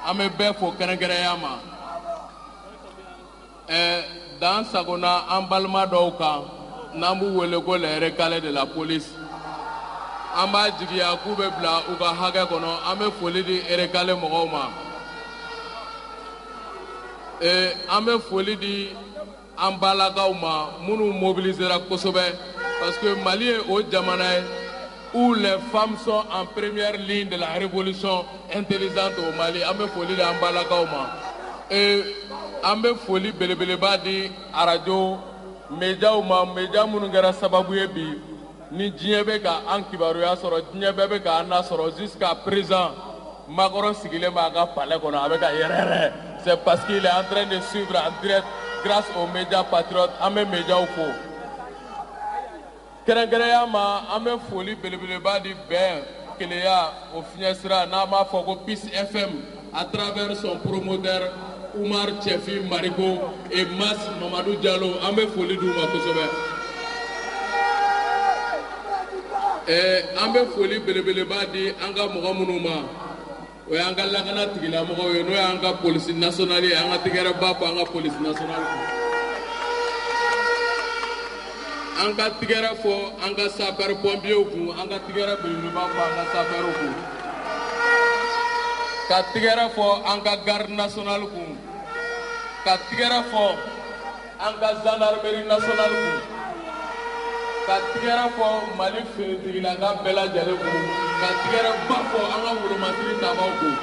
an bɛ bɛɛ fo kɛrɛnkɛrɛnya ma. Dan sagona an balima dɔw kan. N'an b'u wele ko les recalés de la police an b'a jigiya k'u bɛ bila u ka hakɛ kɔnɔ an bɛ foli di recalé mɔgɔw ma an bɛ foli di an balakaw ma minnu mobilisera kosɛbɛ parce que Mali ye o jamana ye où les femmes sont en première ligne de la révolution intelligente au Mali an bɛ foli di an balakaw ma an bɛ foli belebeleba di radio médias ma médias minnu kɛra sababu ye bi ni diɲɛ bɛ ka an kibaruya sɔrɔ diɲɛ bɛɛ bɛ ka an nasɔrɔ jusqu'à présent Macron sigilen b'a ka palais kɔnɔ a bɛ ka yɛrɛyɛrɛ c'est parce qu'il est en train de suivre en direct grâce aux médias patriotes an bɛ médias fo kɛrɛnkɛrɛnya ma an bɛ foli belebeleba di bɛn keleya o fiɲɛ sira n'an b'a fɔ ko Peace FM à travers son promoteur Oumar Tchefi Marigo et Mas Mamadou Diallo an bɛ foli d'u ma kosɛbɛ an bɛ foli belebeleba di an ka mɔgɔ minnu ma o y'an ka lakana tigilamɔgɔw ye n'o y'an ka polisi nationale ye an ka tɛgɛrɛ ba fɔ an ka polisi nationale kun an ka tɛgɛrɛ fɔ an ka sapeur pompiers kun an ka tɛgɛrɛ belebeleba fɔ an ka sapeur kun ka tɛgɛrɛ fɔ an ka garde nationale kun ka tɛgɛrɛ fɔ an ka gendarmerie nationale kun ka tɛgɛrɛ fɔ Mali finitigilaka bɛɛ lajɛlen kun ka tɛgɛrɛ ba fɔ an ka wolomasiri tabaw kun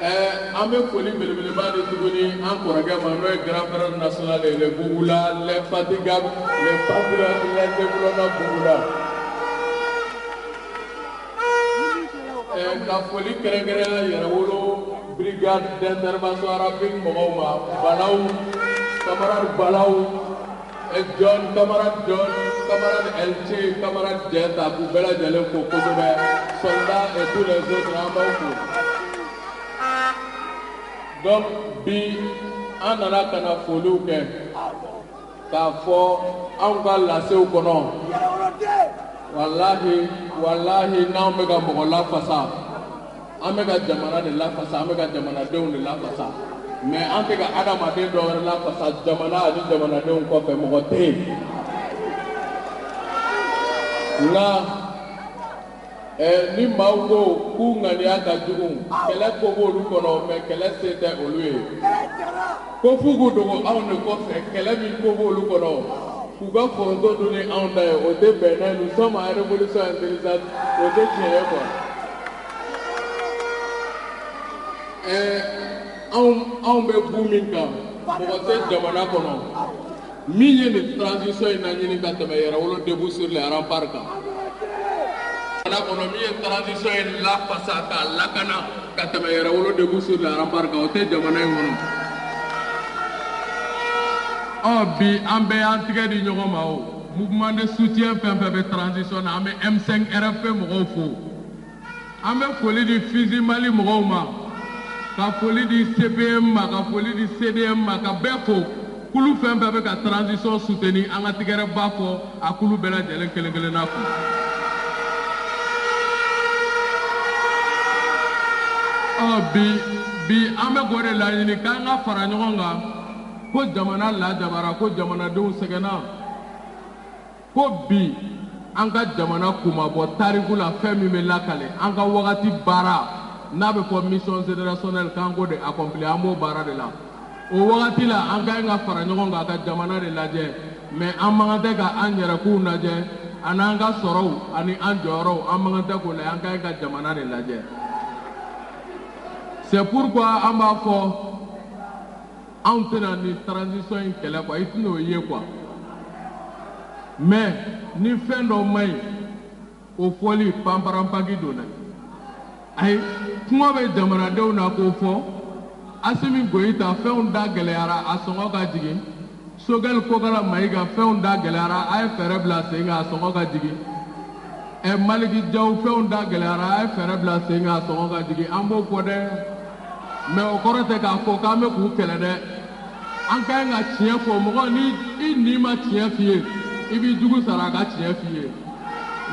an bɛ foli belebeleba de tuguni an kɔrɔkɛ ma n'o ye grand frère national ye le Bouboula l'infatigable le patriote l'indéboulonnable Bouboula ka foli kɛrɛnkɛrɛnya Yɛrɛwolo brigade d'intervention rapide mɔgɔw ma Balaw camarade Balaw John camarade John camarade LC camarade Dieta k'u bɛɛ lajɛlen fo kosɛbɛ soldats et tous les autres an b'aw fo. Donc bi an nana ka na foliw kɛ k'a fɔ anw ka lasew kɔnɔ walahi n'anw bɛ ka mɔgɔ lafasa an bɛ ka jamana de lafasa an bɛ ka jamanadenw de lafasa mais an tɛ ka adamaden dɔ wɛrɛ lafasa jamana ani jamanadenw kɔfɛ mɔgɔ tɛ yen nka ni maaw ko k'u ŋaniya ka jugu kɛlɛ ko b'olu kɔnɔ mais kɛlɛ se tɛ olu ye ko f'u k'u dogo anw de kɔfɛ kɛlɛ min ko b'olu kɔnɔ k'u ka foronto dun ni anw ta ye o tɛ bɛn n'a ye nous sommes en révolution intelligente o tɛ tiɲɛ ye quoi anw bɛ bu min kan mɔgɔ tɛ jamana kɔnɔ min ye nin transition in laɲini ka tɛmɛ Yɛrɛwolo debout sur les remparts kan jamana kɔnɔ min ye transition in lafasa k'a lakana ka tɛmɛ Yɛrɛwolo debout sur les remparts kan o tɛ jamana in kɔnɔ bi an bɛɛ y'an tigɛ di ɲɔgɔn ma o mouvement de soutien fɛn fɛn bɛ transition na an bɛ M5 RFP mɔgɔw fo an bɛ foli di Fizi Mali mɔgɔw ma ka foli di CPM ma ka foli di CDM ma ka bɛɛ fo kulu fɛn fɛn bɛ ka transition soutenir an ka tigɛrɛ ba fɔ a kulu bɛɛ lajɛlen kelen kelenna kun bi an bɛ k'o de laɲini k'an ka fara ɲɔgɔn kan ko jamana lajabara ko jamanadenw sɛgɛnna ko bi an ka jamana kumabɔ tariku la fɛn min bɛ lakale an ka wagati baara n'a bɛ fɔ mission générationnelle k'an k'o de accomplir an b'o baara de la o wagati la an ka ɲi ka fara ɲɔgɔn kan ka jamana de lajɛ mais an man kan tɛ ka an yɛrɛkun lajɛ ani an ka sɔrɔw ani an jɔyɔrɔw an man kan tɛ k'o lajɛ an ka ɲi ka jamana de lajɛ c'est pourquoi an b'a fɔ anw tɛna ni transition in kɛlɛ quoi i tɛna o ye quoi mais ni fɛn dɔ man ɲi o fɔli panparanpaki don dɛ ayi kuma bɛ jamanadenw na k'o fɔ Asimi Goyita fɛnw da gɛlɛyara a sɔngɔ ka jigin Sogɛl Kokala Mayiga fɛnw da gɛlɛyara a ye fɛɛrɛ bila sen kan a sɔngɔ ka jigin Maliki Jaw fɛnw da gɛlɛyara a ye fɛɛrɛ bila sen kan a sɔngɔ ka jigin an b'o fɔ dɛ mais o kɔrɔ tɛ k'a fɔ k'an bɛ k'u kɛlɛ dɛ an ka ɲi ka tiɲɛ fɔ mɔgɔ ni i ma tiɲɛ f'i ye i b'i jugu sara a ka tiɲɛ f'i ye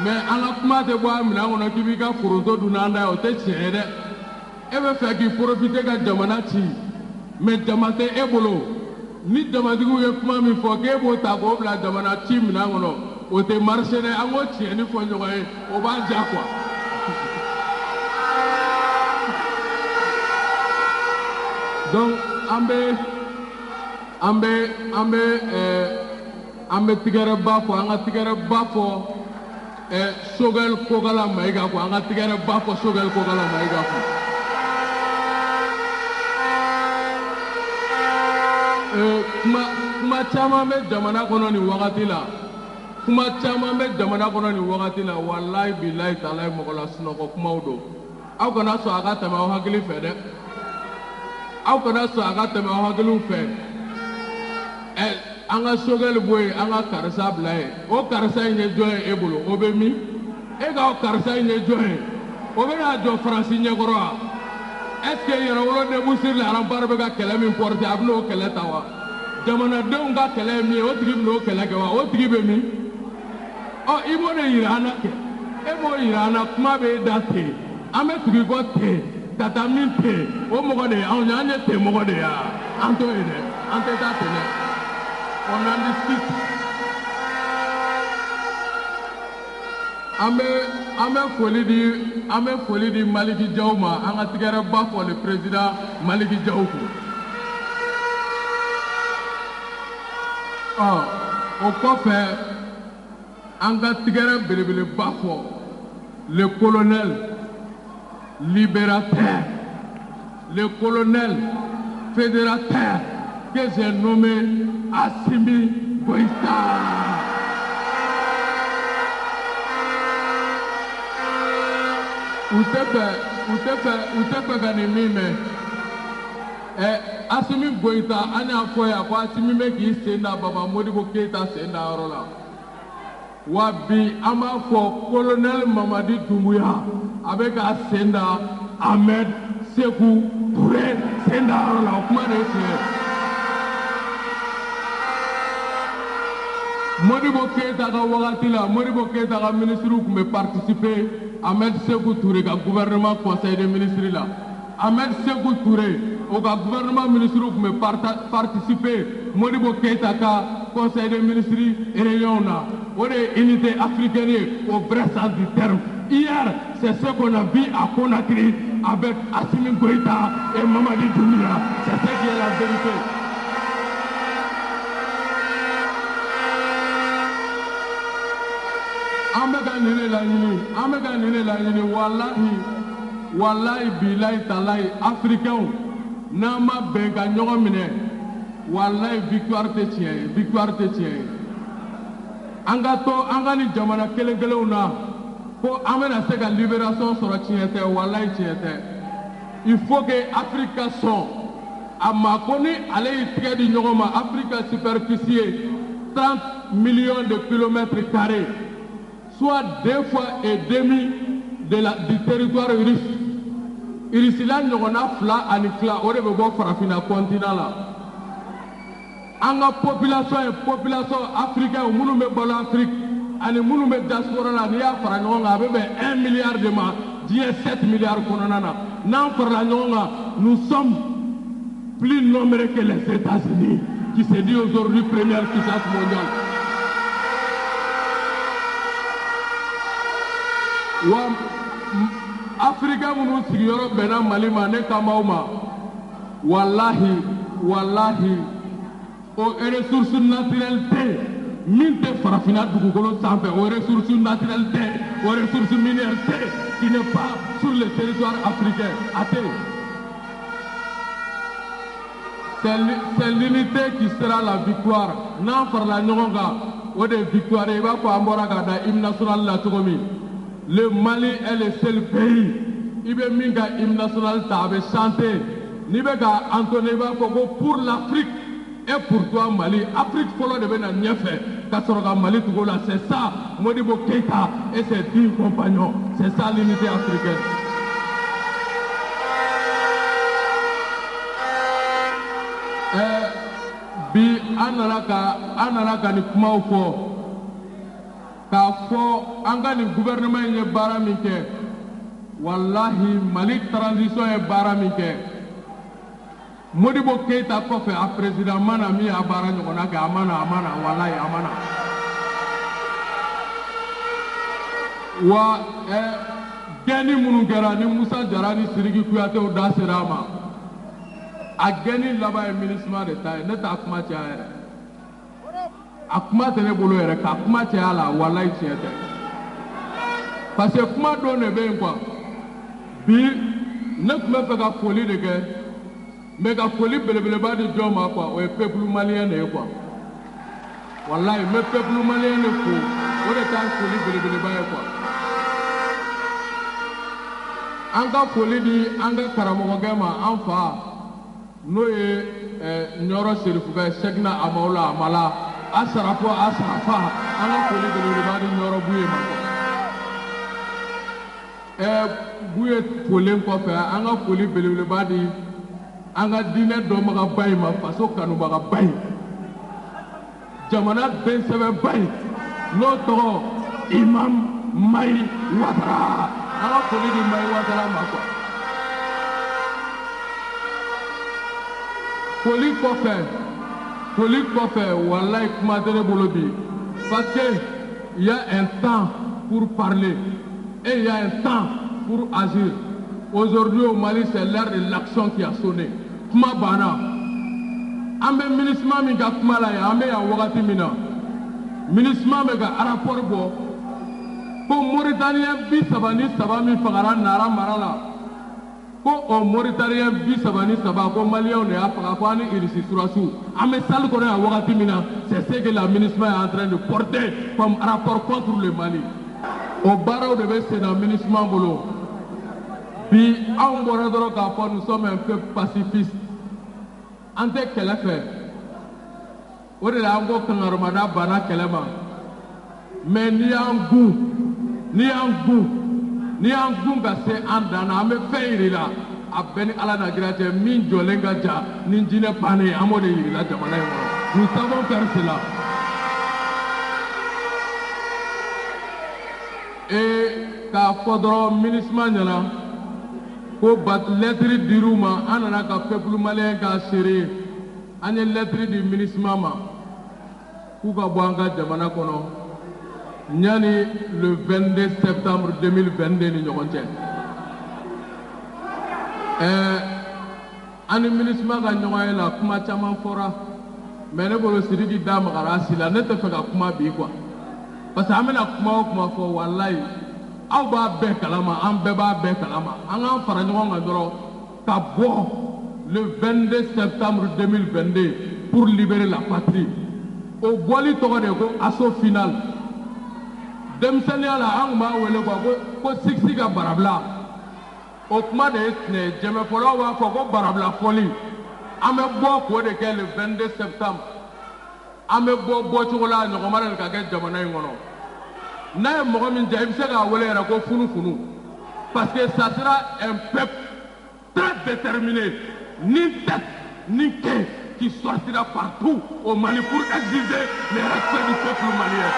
mais an ka kuma tɛ bɔ a minɛn kɔnɔ k'i b'i ka foronto dun n'an da ye o tɛ tiɲɛ ye dɛ e bɛ fɛ k'i profiter ka jamana ci mais jama tɛ e bolo ni jamatigiw ye kuma min fɔ k'e b'o ta k'o bila jamana ci minɛn kɔnɔ o tɛ marcher dɛ an k'o tiɲɛni fɔ ɲɔgɔn ye o b'a ja quoi donc an bɛ tigɛrɛ ba fɔ an ka tigɛrɛ ba fɔ Sogɛl Kokala Mayiga quoi an ka tigɛrɛ ba fɔ Sogɛl Kokala Mayiga quoi kuma caman bɛ jamana kɔnɔ nin wagati la wallahi billahi taalahi mɔgɔ la sunɔgɔ kumaw don aw kana sɔn a ka tɛmɛ aw hakili fɛ dɛ aw kana sɔn a ka tɛmɛ aw hakiliw fɛ an ka Sogɛl bɔ yen an ka karisa bila yen o karisa in ye jɔn ye e bolo o bɛ min e ka karisa in ye jɔn ye o bɛ n'a jɔ Faransi ɲɛkɔrɔ wa est-ce que Yɛrɛwolo debout sur les remparts bɛ ka kɛlɛ min porter a bɛ n'o kɛlɛ ta wa jamanadenw ka kɛlɛ ye min ye o tigi bɛ n'o kɛlɛ kɛ wa o tigi bɛ min i b'o de yira an na kɛ emo irana kuma be date ame tugi ko te tata min te o mogo de on anya te mogo de ya anto ide ante ta tene on en discute ame foli di Maliki Diaw ma anga tigere ba fo le président Maliki Diaw ko au kɔfɛ an ka tigɛrɛ belebeleba fɔ le colonel libérateur le colonel fédérateur que j'ai nommé Assimi Goïta. U tɛ fɛ ka nin min mɛn Assimi Goïta an y'a fɔ yan ko Assimi bɛ k'i sen da Baba Modibo Keïta sen da yɔrɔ la wa bi an b'a fɔ colonel Mamadi Doumbouya a bɛ k'a sen da Ahmed Sékou Touré sen da yɔrɔ la o kuma de ye tiɲɛ Modibo Keïta ka wagati la Modibo Keïta ka ministres tun bɛ participer Ahmed Sékou Touré ka gouvernement conseil des ministres la Ahmed Sékou Touré au gouvernement ministre qui me participer Modibo Keïta ka conseil des ministres et réunion là on est unité africaine au vrai sens du terme. Hier c'est ce qu'on a vu à Conakry avec Assimi Goïta et Mamadi Doumbouya, c'est ce qui est la vérité. Amega nene la yini wallahi billahi talahi africain n'a ma bɛn ka ɲɔgɔn minɛ wallahi victoire tɛ tiɲɛ ye an ka ni jamana kelen-kelenw na ko an bɛna se ka libération sɔrɔ tiɲɛ tɛ wallahi tiɲɛ tɛ il faut que Afrique ka sɔn a ma ko ni ale y'i tigɛ di ɲɔgɔn ma Afrique ka superficie ye 30 millions de kilomètres carrés soit 2,5 fois du territoire russe. Irisila ɲɔgɔnna 2 ani tila o de bɛ bɔ farafinna continent la an ka population africaine minnu bɛ balo Afrique ani minnu bɛ diaspora la n'i y'a fara ɲɔgɔn kan a bɛ bɛn 1 milliard de ma diɲɛ 7 milliards kɔnɔna na n'an farala ɲɔgɔn kan nous sommes plus nombreux que les États-Unis qui se dit aujourd'hui première puissance mondiale. Africain minnu sigiyɔrɔ bɛnna Mali ma ne kamaw ma wallahi o ressources naturelles tɛ min tɛ farafinna dugukolo sanfɛ o ressources naturelles tɛ o ressources minières tɛ qui n'est pas sur le territoire africain a tɛ c'est l'unité qui sera la victoire n'an farala ɲɔgɔn kan o de ye victoire i b'a fɔ an bɔra ka da hymne national la cogo min. Le Mali est le seul pays. Il veut minga hymne national ta avec chanter. Ni bega Anthony va pour l'Afrique et pour toi Mali. Afrique follow de bena niefé. Kasoroga Mali tout là c'est ça. Modibo Keïta et ses 10 compagnons. C'est ça l'unité africaine. Bi anaraka ni kuma fo. K'a fɔ an ka nin gouvernement in ye baara min kɛ wallahi Mali transition ye baara min kɛ Modibo Keïta kɔfɛ a président mana min y'a baara ɲɔgɔnna kɛ a mana wallahi a mana wa gɛnni minnu kɛra ni Musa Jara ni Sidiki Kuyatew da sera a ma a gɛnni laban ye MINUSMA de ta ye ne t'a kuma caya yɛrɛ a kuma tɛ ne bolo yɛrɛ k'a kuma caya la wallahi tiɲɛ tɛ parce que kuma dɔ de bɛ yen quoi bi ne tun bɛ fɛ ka foli de kɛ mais ka foli belebeleba di jɔn ma quoi o ye peuple malien de ye quoi wallahi n bɛ peuple malien de fo o de ta foli belebeleba ye quoi an ka foli di an ka karamɔgɔkɛ ma an fa n'o ye Ɲɔrɔ Serifukɛ Sekina Amawula Amala Asarafa an ka foli belebeleba di Ɲɔrɔ Buye ma Buye folen kɔfɛ an ka foli belebeleba di an ka diinɛ dɔnbagaba in ma faso kanubagaba in jamana bɛnsɛbɛba in n'o tɔgɔ Imam Maï Ouattara. Alors foli di Maï Ouattara ma quoi. Foli kɔfɛ wallahi kuma tɛ ne bolo bi parce que il y a un temps pour parler et il y a un temps pour agir. Aujourd'hui au Mali c'est l'heure de l'action qui a sonné. Kuma banna an bɛ MINUSMA min ka kuma la yan an bɛ yan wagati min na MINUSMA bɛ ka rapport bɔ ko Mauritanien 33 min fagara Nara mara la ko o Mauritanien 33 ko Maliens de y'a faga ko ani Irisi Surasu an bɛ salle kɔnɔ yan wagati min na c'est ce que la MINUSMA est en train de porter comme rapport contre le Mali. O baaraw de bɛ sen na MINUSMA bolo bi anw bɔra dɔrɔn k'a fɔ nous sommes un peuple pacifiste an tɛ kɛlɛ fɛ o de la an ko kangarumada banna kɛlɛ ma mais n'i y'an gun ka se an dan na an bɛ fɛn yir'i la a bɛɛ ni Ala na kira cɛ min jɔlen ka jan ni jinɛ bannen ye an b'o de yir'i la jamana in kɔnɔ nous savons faire cela et k'a fɔ dɔrɔn MINUSMA ɲɛna ko lettre dir'u ma an nana ka peuple malien k'a seere an ye lettre di MINUSMA ma k'u ka bɔ an ka jamana kɔnɔ ɲani le 22 septembre 2022 ni ɲɔgɔn cɛ an ni MINUSMA ka ɲɔgɔn ye la kuma caman fɔra mais ne bolo Sidiki da magara a si la ne tɛ fɛ ka kuma bi quoi parce que an bɛna kuma o kuma fɔ wallahi aw b'a bɛɛ kalama an bɛɛ b'a bɛɛ kalama an k'an fara ɲɔgɔn kan dɔrɔn ka bɔ le 22 septembre 2022 pour libérer la patrie o bɔli tɔgɔ de ko assaut final denmisɛnniya la an tun b'a wele ko Siksi ka barabila o kuma de ye tiɲɛ ye jɛmɛfɔlaw b'a fɔ ko barabila fɔli an bɛ bɔ k'o de kɛ le 22 septembre an bɛ bɔ bɔcogo la ɲɔgɔnma de ka kɛ jamana in kɔnɔ n'a ye mɔgɔ min diya i bɛ se k'a wele yɛrɛ ko funufunu parce que ça sera un peuple très déterminé ni tête ni queue qui sortira partout au Mali pour exiger le respect du peuple malien.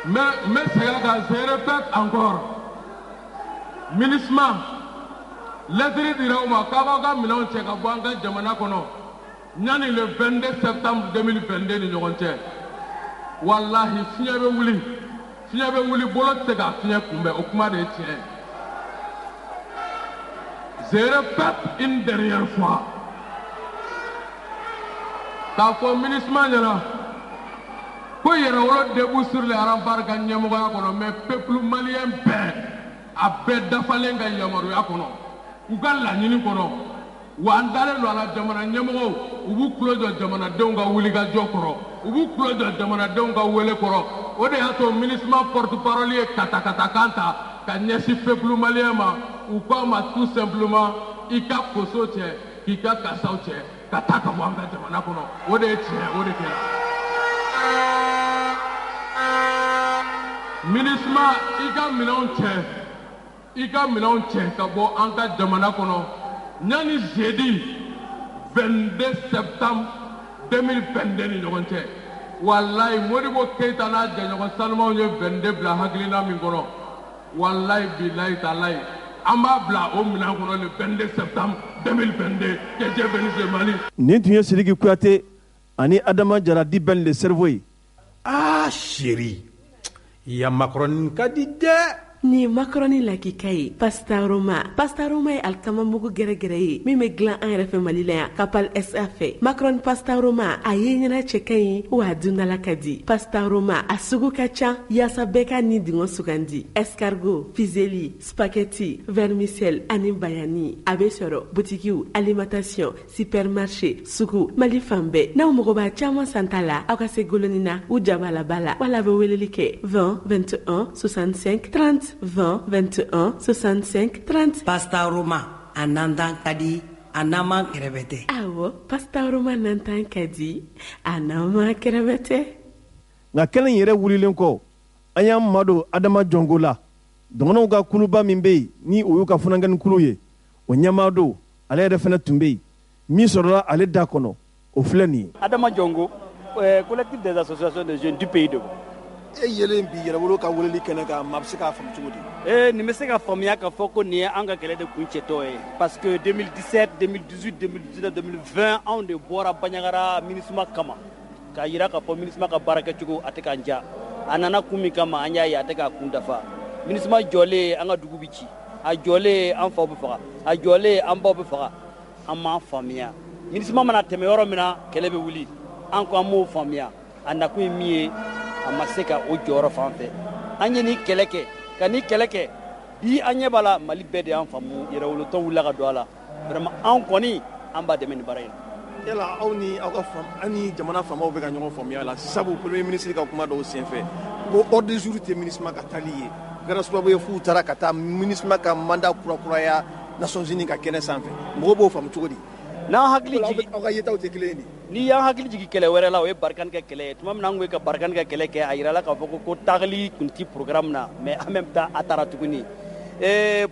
Mais je répète encore, MINUSMA, lettre dira ma k'a ka minɛnw cɛ ka bɔ an ka jamana kɔnɔ ɲani le 22 septembre 2022 ni ɲɔgɔn cɛ wallahi fiɲɛ bɛ wuli bolo tɛ se ka fiɲɛ kunbɛn o kuma de ye tiɲɛ ye. Je répète une dernière fois k'a fɔ MINUSMA ɲɛna ko yɛrɛwolo debout sur les remparts ka ɲɛmɔgɔya kɔnɔ mais peuple malien bɛɛ a bɛɛ dafalen ka yamaruya kɔnɔ u ka laɲini kɔnɔ wa an dalen don a la jamana ɲɛmɔgɔw u b'u tulo jɔ jamanadenw ka wulikajɔ kɔrɔ u b'u tulo jɔ jamanadenw ka wele kɔrɔ o de y'a to MINUSMA porte-parole ye katakatakan ta ka ɲɛsin peuple malien ma u k'a ma tout simplement i ka koso cɛ k'i ka kasaw cɛ ka taa ka bɔ an ka jamana kɔnɔ o de ye tiɲɛ o de kɛra. MINUSMA i ka minɛnw cɛ ka bɔ an ka jamana kɔnɔ ɲani jeudi 22 septembre 2022 ni ɲɔgɔn cɛ wallahi Modibo Keita n'a jɛɲɔgɔn sanumaw ye 22 bila hakilina min kɔnɔ wallahi bilahi talahi an b'a bila o minɛn kɔnɔ le 22 septembre 2022 que Dieu bénisse le Mali. Nin tun ye Sidiki Kuyate ani Adama Jara di Ben le cerveau ye. Ah chérie, ya Macron ka di dɛ. Ni macaroni lakika ye pastaroma ye alikama mugu gɛrɛgɛrɛ ye min bɛ dilan an yɛrɛ fɛ Mali la yan Kapal SA fɛ macaroni pastaroma a ye ɲɛna cɛ ka ɲi wa a dundala ka di pastaroma a sugu ka ca yaasa bɛɛ ka ni dingɔ sugandi escargot fusilli spaghetti vermicelle ani bayani a bɛ sɔrɔ butikiw alimentation supermarché sugu Mali fan bɛɛ n'aw mago b'a caman san ta la aw ka se goloni na u jabala bala wala a bɛ weleli kɛ 20 21 65 30 20 21 65 30. Pasta Roma a nantan ka di a nama kɛrɛbɛtɛ. Awɔ Pasta Roma nantan ka di a nama kɛrɛbɛtɛ. Nka kɛnɛ in yɛrɛ wulilen kɔ an y'an madon Adama Jɔngo la dɔgɔnɔw ka kuluba min bɛ yen ni o y'u ka funankɛni kulu ye o ɲɛmaa don ale yɛrɛ fana tun bɛ yen min sɔrɔla ale da kɔnɔ o filɛ nin ye. Adama Jongo, collectif des associations de jeunes du pays de e yelen bi yɛrɛwolo ka weleli kɛnɛ kan maa bɛ se k'a faamu cogo di. nin bɛ se ka faamuya k'a fɔ ko nin ye an ka kɛlɛ de kun cɛtɔ ye parce que 2017 2018 2019 2020 anw de bɔra Bandiagara MINUSMA kama k'a jira k'a fɔ MINUSMA ka baara kɛcogo a tɛ k'an diya a nana kun min kama an y'a ye a tɛ k'a kun dafa MINUSMA jɔlen an ka dugu bɛ ci a jɔlen an faw bɛ faga a jɔlen an baw bɛ faga an m'a faamuya MINUSMA mana tɛmɛ yɔrɔ min na kɛlɛ bɛ wuli an ko an m'o faamuya a nakun ye min ye a ma se ka o jɔyɔrɔ fan fɛ an ye ni kɛlɛ kɛ ka ni kɛlɛ kɛ bi an ɲɛ b'a la Mali bɛɛ de y'an faamu yɛrɛwolotɔ wulila ka don a la vraiment an kɔni an b'a dɛmɛ nin baara in na. Yala aw ni aw ka an ni jamana faamaw bɛ ka ɲɔgɔn faamuya la sabu premier ministre ka kuma dɔw senfɛ ko ordre du jour tɛ MINUSMA ka taali ye kɛra sababu ye f'u taara ka taa MINUSMA ka mandat kurakuraya Nations Unies ka kɛnɛ sanfɛ mɔgɔw b'o faamu cogo di. N'an hakili jigi aw ka yetaw tɛ kelen ye de. Ni y'an hakili jigi kɛlɛ wɛrɛ la o ye Barikani ka kɛlɛ ye tuma min na an ko ka Barikani ka kɛlɛ kɛ a yirala k'a fɔ ko tagali kun ti programme na mais en même temps a taara tuguni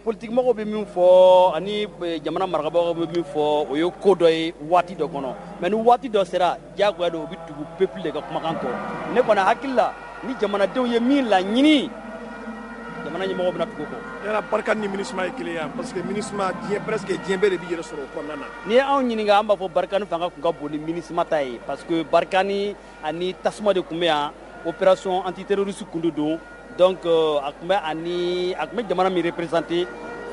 politique mɔgɔw bɛ min fɔ ani jamana marabagaw bɛ min fɔ o ye ko dɔ ye waati dɔ kɔnɔ mais ni waati dɔ sera diyagoya don o bɛ tugu peuple de ka kumakan kɔ ne kɔni hakili la ni jamanadenw ye min laɲini jamana ɲɛmɔgɔw bɛna tugu o kɔ. Yala Barikani ni MINUSMA ye kelen ya parce que MINUSMA presque diɲɛ bɛɛ de bɛ yɛrɛ sɔrɔ o kɔnɔna na. Ni ye anw ɲininka an b'a fɔ Barikani fanga kun ka bon ni MINUSMA ta ye parce que Barikani ani tasuma de tun bɛ yan opération antiterroriste kun de don donc a tun bɛ jamana min représenter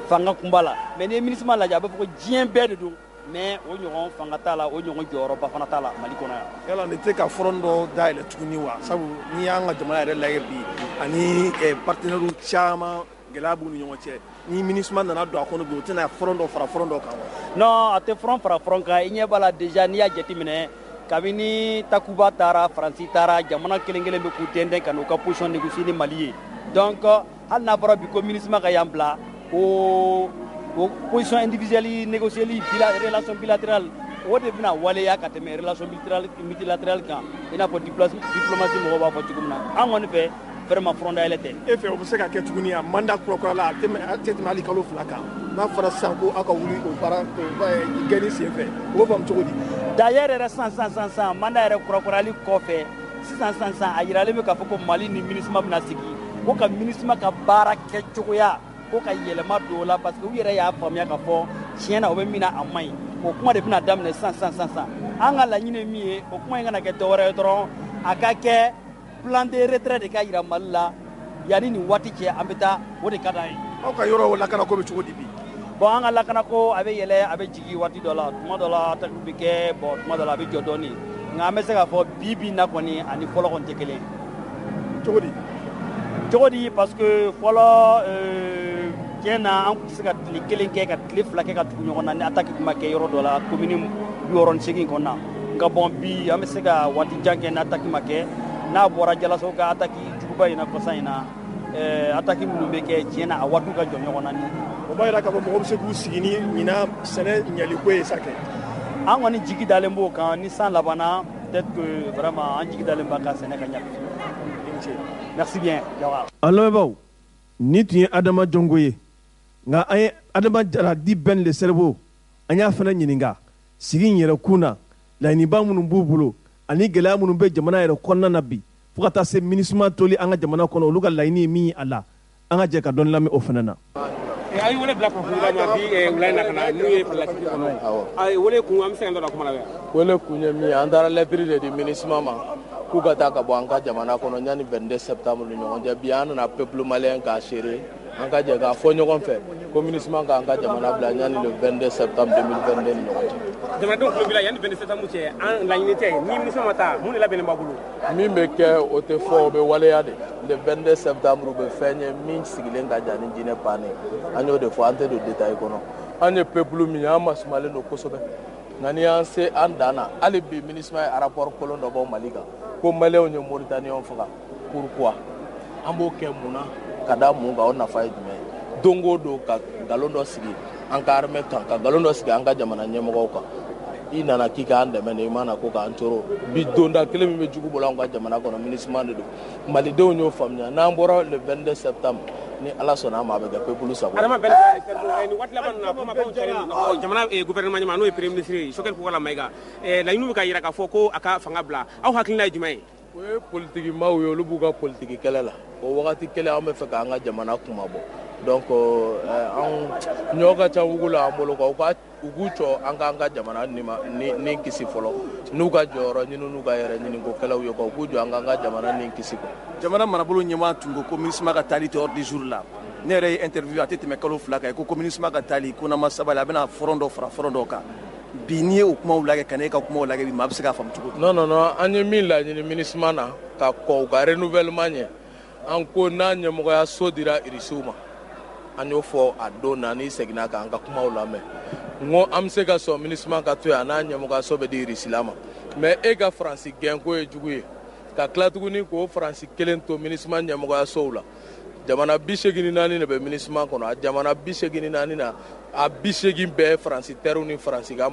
fanga kun b'a la mais ni ye MINUSMA lajɛ a b'a fɔ ko diɲɛ bɛɛ de don mais o ɲɔgɔn fanga t'a la o ɲɔgɔn jɔyɔrɔba fana t'a la Mali kɔnɔ yan. Yala nin tɛ ka front dɔ dayɛlɛ tuguni wa sabu n'i y'an ka jamana yɛrɛ lajɛ bi ani partenaires caman gɛlɛya b'u ni ɲɔgɔn cɛ ni MINUSMA nana don a kɔnɔ bi o tɛna front dɔ fara front dɔ kan wa. Non a tɛ front fara front kan i ɲɛ b'a la déjà n'i y'a jateminɛ kabini Takuba taara Faransi taara jamana kelen kelen bɛ k'u dɛndɛn ka n'u ka position négocier ni Mali ye donc hali n'a fɔra bi ko MINUSMA ka yan bila o position individuelle négocier relation bilatérale o de bɛna waleya ka tɛmɛ relation multilatérale kan i n'a fɔ diplomatie mɔgɔw b'a fɔ cogo min na an kɔni fɛ vraiment front dayɛlɛ tɛ. E fɛ o bɛ se ka kɛ tuguni a mandat kurakurala a tɛ tɛmɛ hali kalo 2 kan n'a fɔra sisan ko aw ka wuli o baara gɛnni senfɛ o bɛ faamu cogo di. D'ailleurs yɛrɛ sisan mandat yɛrɛ kurakurali kɔfɛ sisan a yiralen bɛ k'a fɔ ko Mali ni MINUSMA bɛna sigi ko ka MINUSMA ka baara kɛcogoya ko ka yɛlɛma don o la parce que u yɛrɛ y'a faamuya k'a fɔ tiɲɛ na o bɛ min na a man ɲi o kuma de bɛna daminɛ sisan an ka laɲini ye min ye o kuma in kana kɛ dɔwɛrɛ ye dɔrɔn a ka kɛ plan de retrait de ka yira Mali la yanni nin waati cɛ an bɛ taa o de ka d'an ye. Aw ka yɔrɔ lakana ko bɛ cogo di bi. Bon an ka lakana ko a bɛ yɛlɛ a bɛ jigin waati dɔ la tuma dɔ la attaque bɛ kɛ bon tuma dɔ la a bɛ jɔ dɔɔnin nka an bɛ se k'a fɔ bi na kɔni ani fɔlɔ kɔni tɛ kelen. Cogo di parce que fɔlɔ tiɲɛ na an tun tɛ se ka tile kelen kɛ ka tile 2 kɛ ka tugu ɲɔgɔn na ni attaque tun ma kɛ yɔrɔ dɔ la commune 68 kɔnɔna nka bon bi an bɛ se ka waati jan kɛ ni attaque ma kɛ n'a bɔra Jalaso ka attaque juguba in na kɔsa in na attaque minnu bɛ kɛ tiɲɛ na a waatiw ka jɔ ɲɔgɔn na ni. O b'a yira k'a fɔ mɔgɔw bɛ se k'u sigi ni ɲinan sɛnɛ ɲɛliko ye sa kɛ. An kɔni jigi dalen b'o kan ni san labanna peut-être que vraiment an jigi dalen b'a kan sɛnɛ ka ɲɛ. Merci bien. A lamɛnbaaw ni tun ye Adama Jongo ye nka an ye Adama Jara di Ben le cerveau an y'a fana ɲininka sigi in yɛrɛ kun na laɲiniba minnu b'u bolo ani gɛlɛya minnu bɛ jamana yɛrɛ kɔnɔna na bi fo ka taa se MINUSMA toli an ka jamana kɔnɔ olu ka laɲini ye min ye a la an ka jɛ ka dɔɔni lamɛn o fana na. A ye wele bila kunnafonidilaw ma bi wula in na ka na n'u ye lasigi kɔnɔ a ye wele kun an bɛ se ka dɔ la kuma la wa. Wele kun ye min ye an taara lettre de di MINUSMA ma k'u ka taa ka bɔ an ka jamana kɔnɔ yanni 22 septembre ni ɲɔgɔn cɛ bi an nana peuple malien k'a seere an ka jɛ k'a fɔ ɲɔgɔn fɛ ko MINUSMA k'an ka jamana bila yanni le 22 septembre 2022 ni ɲɔgɔn cɛ. Jamanadenw tulo b'i la yanni 22 septembre cɛ an laɲini tɛ ni MINUSMA ma taa mun de labɛnnen b'a bolo. Min bɛ kɛ o tɛ fɔ o bɛ waleya de le 22 septembre bɛ fɛn ye min sigilen ka jan ni diinɛ bannen an y'o de fɔ an tɛ don détail kɔnɔ an ye peuple min ye an masumalen don kosɛbɛ nka ni y'an se an dan na hali bi MINUSMA ye rapport kolon dɔ bɔ Mali kan ko maliyɛnw ye Mauritaniens faga pourquoi an b'o kɛ mun na ka da mun kan o nafa ye jumɛn ye don o don ka nkalon dɔ sigi an ka armée kan ka nkalon dɔ sigi an ka jamana ɲɛmɔgɔw kan i nana k'i k'an dɛmɛ de i ma na ko k'an tɔɔrɔ bi donda kelen min bɛ jugu bolo an ka jamana kɔnɔ MINUSMA de don malidenw y'o faamuya n'an bɔra le 22 septembre ni ala sɔnna a ma a bɛ kɛ peuple sago adama bɛn ni waati laban na kuma fɛnw cɛlen jamana gouvernement ɲɛmaa n'o ye premier ministre ye Sokɛli Fofana Mayiga laɲiniw bɛ ka yira k'a fɔ ko a ka fanga bila aw hakilina ye jumɛn ye o ye politique maaw ye olu b'u ka politique kɛlɛ la o wagati kɛlɛ an bɛ fɛ k'an ka jamana kuma bɔ donc an ɲɔ ka ca wugu la an bolo quoi u k'u cɔ an ka jamana ni kisi fɔlɔ n'u ka jɔyɔrɔ ɲini n'u ka yɛrɛ ɲini ko kɛlɛw ye quoi u k'u jɔ an ka jamana ni kisi quoi jamana marabolo ɲɛmaa tun ko MINUSMA ka taali tɛ ordre du jour la ne yɛrɛ ye interview a tɛ tɛmɛ kalo 2 kan ko MINUSMA ka taali ko n'an ma sabali a bɛna front dɔ fara front dɔ kan bi n'i ye o kumaw lajɛ ka na e ka kumaw lajɛ bi maa bɛ se k'a faamu cogo di non an ye min laɲini MINUSMA na ka kɔn u ka renouvellement ɲɛ an ko n'a ɲɛmɔgɔya so dira irisiw ma an y'o fɔ a don na n'i seginna kan an ka kumaw lamɛn n ko an bɛ se ka sɔn MINUSMA ka to yan n'a ɲɛmɔgɔya so bɛ di irisila ma mais e ka Faransi gɛnko ye jugu ye ka tila tuguni k'o Faransi kelen to MINUSMA ɲɛmɔgɔya sow la jamana 84 de bɛ MINUSMA kɔnɔ a jamana 84 na a 80 bɛɛ ye Faransi terrew ni Faransi ka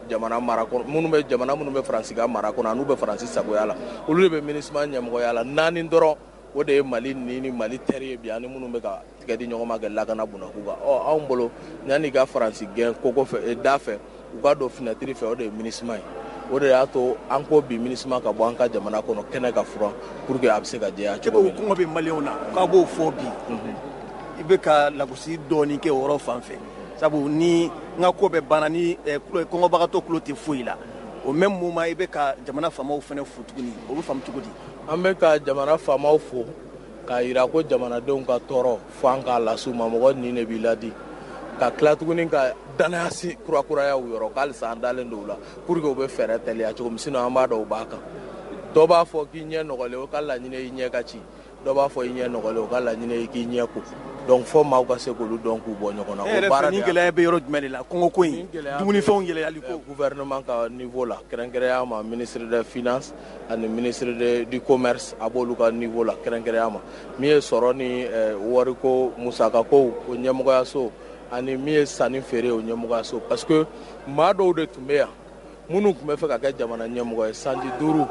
jamana mara kɔnɔ minnu bɛ Faransi ka mara kɔnɔ n'u bɛ Faransi sagoya la olu de bɛ MINUSMA ɲɛmɔgɔya la 4 dɔrɔn o de ye Mali ni Mali terre ye bi ani minnu bɛ ka tigɛ di ɲɔgɔn ma kɛ lakana bunakun kan anw bolo yanni ka Faransi gɛn koko fɛ da fɛ u ka don fenêtre fɛ o de ye MINUSMA ye o de y'a to an ko bi MINUSMA ka bɔ an ka jamana kɔnɔ kɛnɛ ka furan pour que a bɛ se ka jɛya cogo min na. kɔngɔ bɛ maliyɛnw na k'a b'o fɔ bi i bɛ ka lagosi dɔɔni kɛ o yɔrɔ fan fɛ sabu ni n ka ko bɛɛ banna ni kɔngɔbagatɔ tulo tɛ foyi la o même moment i bɛ ka jamana faamaw fana fo tuguni o bɛ faamu cogo di. an bɛ ka jamana faamaw fo k'a jira ko jamanadenw ka tɔɔrɔ fo an k'a las'u ma mɔgɔ nin de b'i ladi ka tila tuguni ka danaya kurakuraya u yɔrɔ k'alisa an dalen don u la pour que u bɛ fɛɛrɛ teliya cogo min sinon an b'a dɔn u b'a kan dɔ b'a fɔ k'i ɲɛ nɔgɔlen o ka laɲini i ɲɛ ka ci dɔ b'a fɔ i ɲɛ nɔgɔlen o ka laɲini i k'i ɲɛ ko donc fo maaw ka se k'olu dɔn k'u bɔ ɲɔgɔn na o baara de ni gɛlɛya bɛ yɔrɔ jumɛn de la kɔngɔko in dumunifɛnw yɛlɛyali ko gouvernement ka niveau la kɛrɛnkɛrɛnya ma ministre des finances ani ministre du commerce a b'olu ka niveau la kɛrɛnkɛrɛnya ma min ye sɔrɔ ni wariko musakakow o ɲɛmɔgɔyaso ani min ye sanni feere o ɲɛmɔgɔyaso parce que maa dɔw de tun bɛ yan minnu tun bɛ fɛ ka kɛ jamana ɲɛmɔgɔ ye sanji 5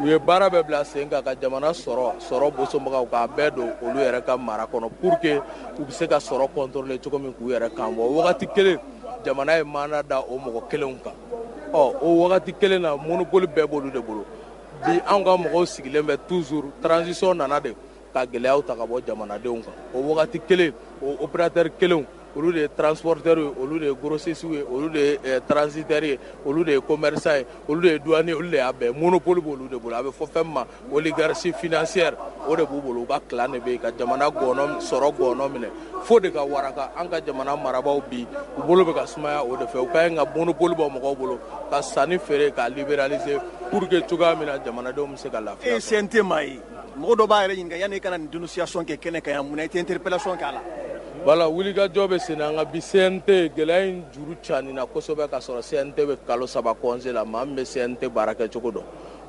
u ye baara bɛɛ bila sen kan ka jamana sɔrɔ bosonbagaw k'a bɛɛ don olu yɛrɛ ka mara kɔnɔ pour que u bɛ se ka sɔrɔ contrôler cogo min k'u yɛrɛ kan bɔ wagati kelen jamana ye maana da o mɔgɔ kelenw kan o wagati kelen na monopole bɛɛ b'olu de bolo bi anw ka mɔgɔw sigilen bɛ toujours transition nana de ka gɛlɛyaw ta ka bɔ jamanadenw kan o wagati kelen o opérateur kelenw olu de ye transporteurs ye olu de ye grossistes ye olu de ye transitaires ye olu de ye commerçants ye olu de ye douaniers olu de y'a bɛɛ monopole b'olu de bolo a bɛ fɔ fɛn min ma oligarchie financière o de b'u bolo u ka clan de bɛ yen ka jamana sɔrɔ gɔnɔ minɛ fo de ka waraka an ka jamana marabaaw bi u bolo bɛ ka sumaya o de fɛ u ka ɲi ka monopole bɔ mɔgɔw bolo ka sanni feere k'a libéraliser pour que cogoya min na jamanadenw bɛ se ka lafiya. CNT maa ye mɔgɔ dɔ b'a yɛrɛ ɲininka yanni i kana nin dénonciation kɛ kɛnɛ kan yan mun na i tɛ interpellation k'a la. Voilà, wulikajɔ bɛ sen na an ka bi CNT gɛlɛya in juru caanina kosɛbɛ ka sɔrɔ CNT bɛ kalo 3 congé la maa min bɛ CNT baara kɛ cogo dɔn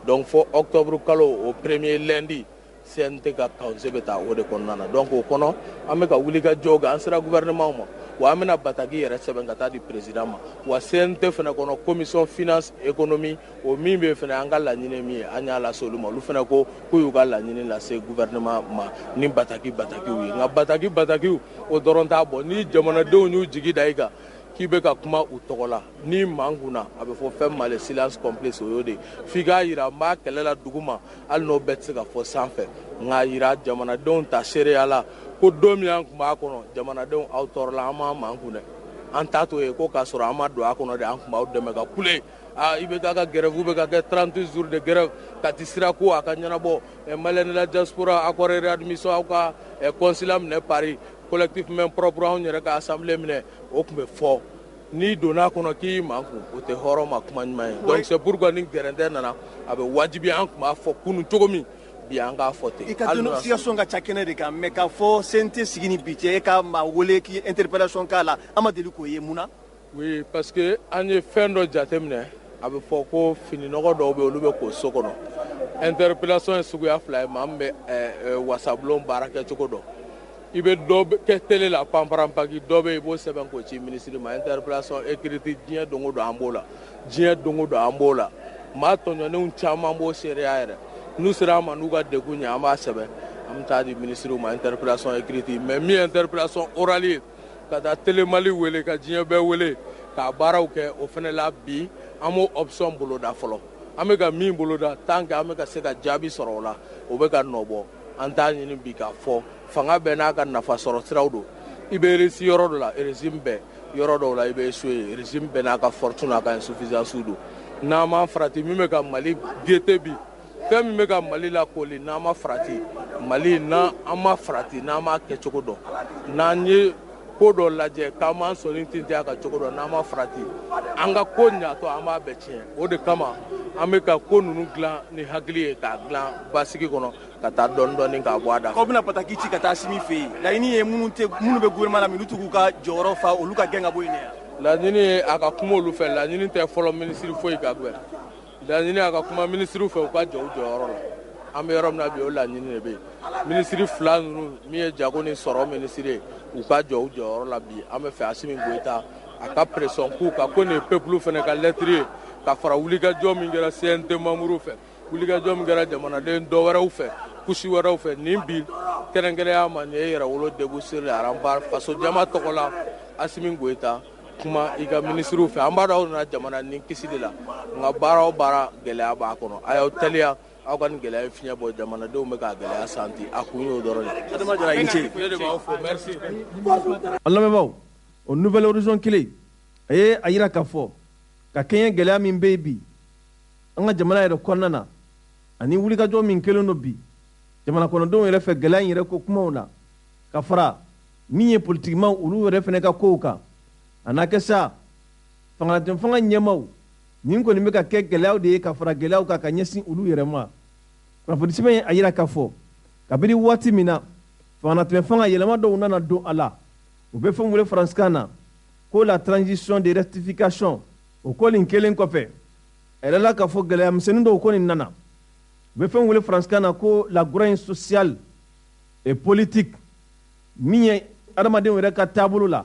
donc fo octobre kalo o premier lundi CNT ka congé bɛ taa o de kɔnɔna na donc o kɔnɔ an bɛ ka wulikajɔw kɛ an sera gouvernement ma wa an bɛna bataki yɛrɛ sɛbɛn ka taa di président ma wa CNT fana kɔnɔ commission finance économie o min bɛ fana an ka laɲini min ye an y'a lase olu ma olu fana ko k'u y'u ka laɲini lase gouvernement ma ni batakiw ye nka batakiw o dɔrɔn t'a bɔ ni jamanadenw y'u jigi da i kan k'i bɛ ka kuma u tɔgɔ la ni maa kunna a bɛ fɔ fɛn min ma le silence complice o y'o de ye f'i k'a jira n b'a kɛlɛ la dugu ma hali n'o bɛɛ tɛ se ka fɔ sanfɛ nka jira jamanadenw ta seereya la ko don min an tun b'a kɔnɔ jamanadenw aw tɔɔrɔla an m'an man kun dɛ an t'a to yen ko k'a sɔrɔ an ma don a kɔnɔ de an tun b'aw dɛmɛ ka kule i bɛ k'a ka grève bɛ ka kɛ 30 jours de grève ka ti sira ko a ka ɲɛnabɔ Malien de la diaspora accord et réadmission aw ka consulat minɛ Paris collectif main propre anw yɛrɛ ka assemblée minɛ o tun bɛ fɔ n'i donna kɔnɔ k'i man kun o tɛ hɔrɔn ma kuma ɲuman ye donc c'est pourquoi ni gɛrɛntɛ nana a bɛ wajibi an tun b'a fɔ kunun cogo min bi an k'a fɔ ten. I ka dénonciation ka ca kɛnɛ de kan mais k'a fɔ CNT sigi ni bi cɛ e ka maa wele k'i interpellation k'a la an ma deli k'o ye mun na. Oui parce que an ye fɛn dɔ jateminɛ a bɛ fɔ ko fininɔgɔ dɔw bɛ olu bɛ k'o so kɔnɔ interpellation ye suguya 2 ye maa min bɛ wasabulon baara kɛ cogo dɔn i bɛ dɔ kɛ télé la panparanpaki dɔ bɛ i b'o sɛbɛn k'o ci ministre ma interpellation écrite diɲɛ don o don an b'o la diɲɛ don o don an b'o la maa tɔɲɔnenw caman b'o seereya yɛrɛ n'u sera an ma n'u ka degun ye an b'a sɛbɛn an bɛ taa di ministre ma interpellation écrite mais min interpellation orale ye ka taa Telemali wele ka diɲɛ bɛɛ wele k'a baaraw kɛ o fana la bi an b'o option boloda fɔlɔ an bɛ ka min boloda tant que an bɛ ka se ka jaabi sɔrɔ o la o bɛ ka nɔbɔ an t'a ɲini bi k'a fɔ fanga bɛɛ n'a ka nafa sɔrɔ siraw don i bɛ réussi yɔrɔ dɔ la régime bɛɛ yɔrɔ dɔw la i bɛ échoué régime bɛɛ n'a ka fortune n'a ka insuffisance don n'an ma farati min bɛ ka Mali gete bi fɛn min bɛ ka Mali lakoli n'an ma farati Mali n'an ma farati n'an ma kɛ cogo dɔn n'an ye ko dɔ lajɛ k'an m'an sɔnni tintin a ka cogo dɔn n'an ma farati an ka ko ɲatɔ an b'a bɛɛ tiɲɛ o de kama an bɛ ka ko ninnu dilan ni hakili ye k'a dilan basigi kɔnɔ ka taa dɔɔni k'a bɔ a da. K'aw bɛna pataki ci ka taa Asimi fɛ yen laɲini ye minnu bɛ gouvernement la minnu t'u k'u ka jɔyɔrɔ fa olu ka gɛn ka bɔ yen de. Laɲini ye a ka kuma olu fɛ laɲini tɛ fɔlɔ ministre foyi ka gɛn laɲini a ka kuma ministre fɛ u ka jɔ u jɔyɔrɔ la an bɛ yɔrɔ min na bi o laɲini de bɛ yen ministre fila ninnu min ye jago ni sɔrɔ ministre ye u ka jɔ u jɔyɔrɔ la bi an bɛ fɛ Asimi Goyita a ka pression k'u kan ko nin ye peuple fana ka lettre ye ka fara wulikajɔ min kɛra CNT membre fɛ wulikajɔ min kɛra jamanaden dɔ wɛrɛw fɛ kusi wɛrɛw fɛ nin bi kɛrɛnkɛrɛnya ma nin ye yɛrɛ wolo début sur le rempart faso jama tɔgɔ la Asimi Goyita kuma i ka ministre fɛ an b'a dɔn aw nana jamana ni kisi de la nka baara o baara gɛlɛya b'a kɔnɔ a y'aw teliya aw ka nin gɛlɛya fiɲɛ bɔ jamanadenw bɛ ka gɛlɛya santi a kun y'o dɔrɔn de. Adama Jara i ni ce. Ne de b'aw fo merci. An lamɛnbaaw o Nouvelle Horizon kelen a ye a yira k'a fɔ ka kɛɲɛ gɛlɛya min bɛ yen bi an ka jamana yɛrɛ kɔnɔna na ani wulikajɔ min kɛlen don bi jamana kɔnɔdenw yɛrɛ fɛ gɛlɛya in yɛrɛ ko kumaw na ka fara min ye politikimaw olu yɛrɛ fana ka kow kan a n'a kɛ sa fangalatɛn fanga ɲɛmaw nin kɔni bɛ ka kɛ gɛlɛyaw de ye ka fara gɛlɛyaw kan ka ɲɛsin olu yɛrɛ ma kunnafoni sɛbɛn ye a yira k'a fɔ kabini waati min na fangalatɛn fanga yɛlɛma dɔw nana don a la u bɛ fɛn wele faransikan na ko la transition de rectification o ko nin kelen kɔfɛ a yɛrɛ la k'a fɔ gɛlɛya misɛnnin dɔw ko nin nana u bɛ fɛn wele faransikan na ko la grogne sociale et politique min ye adamadenw yɛrɛ ka taabolo la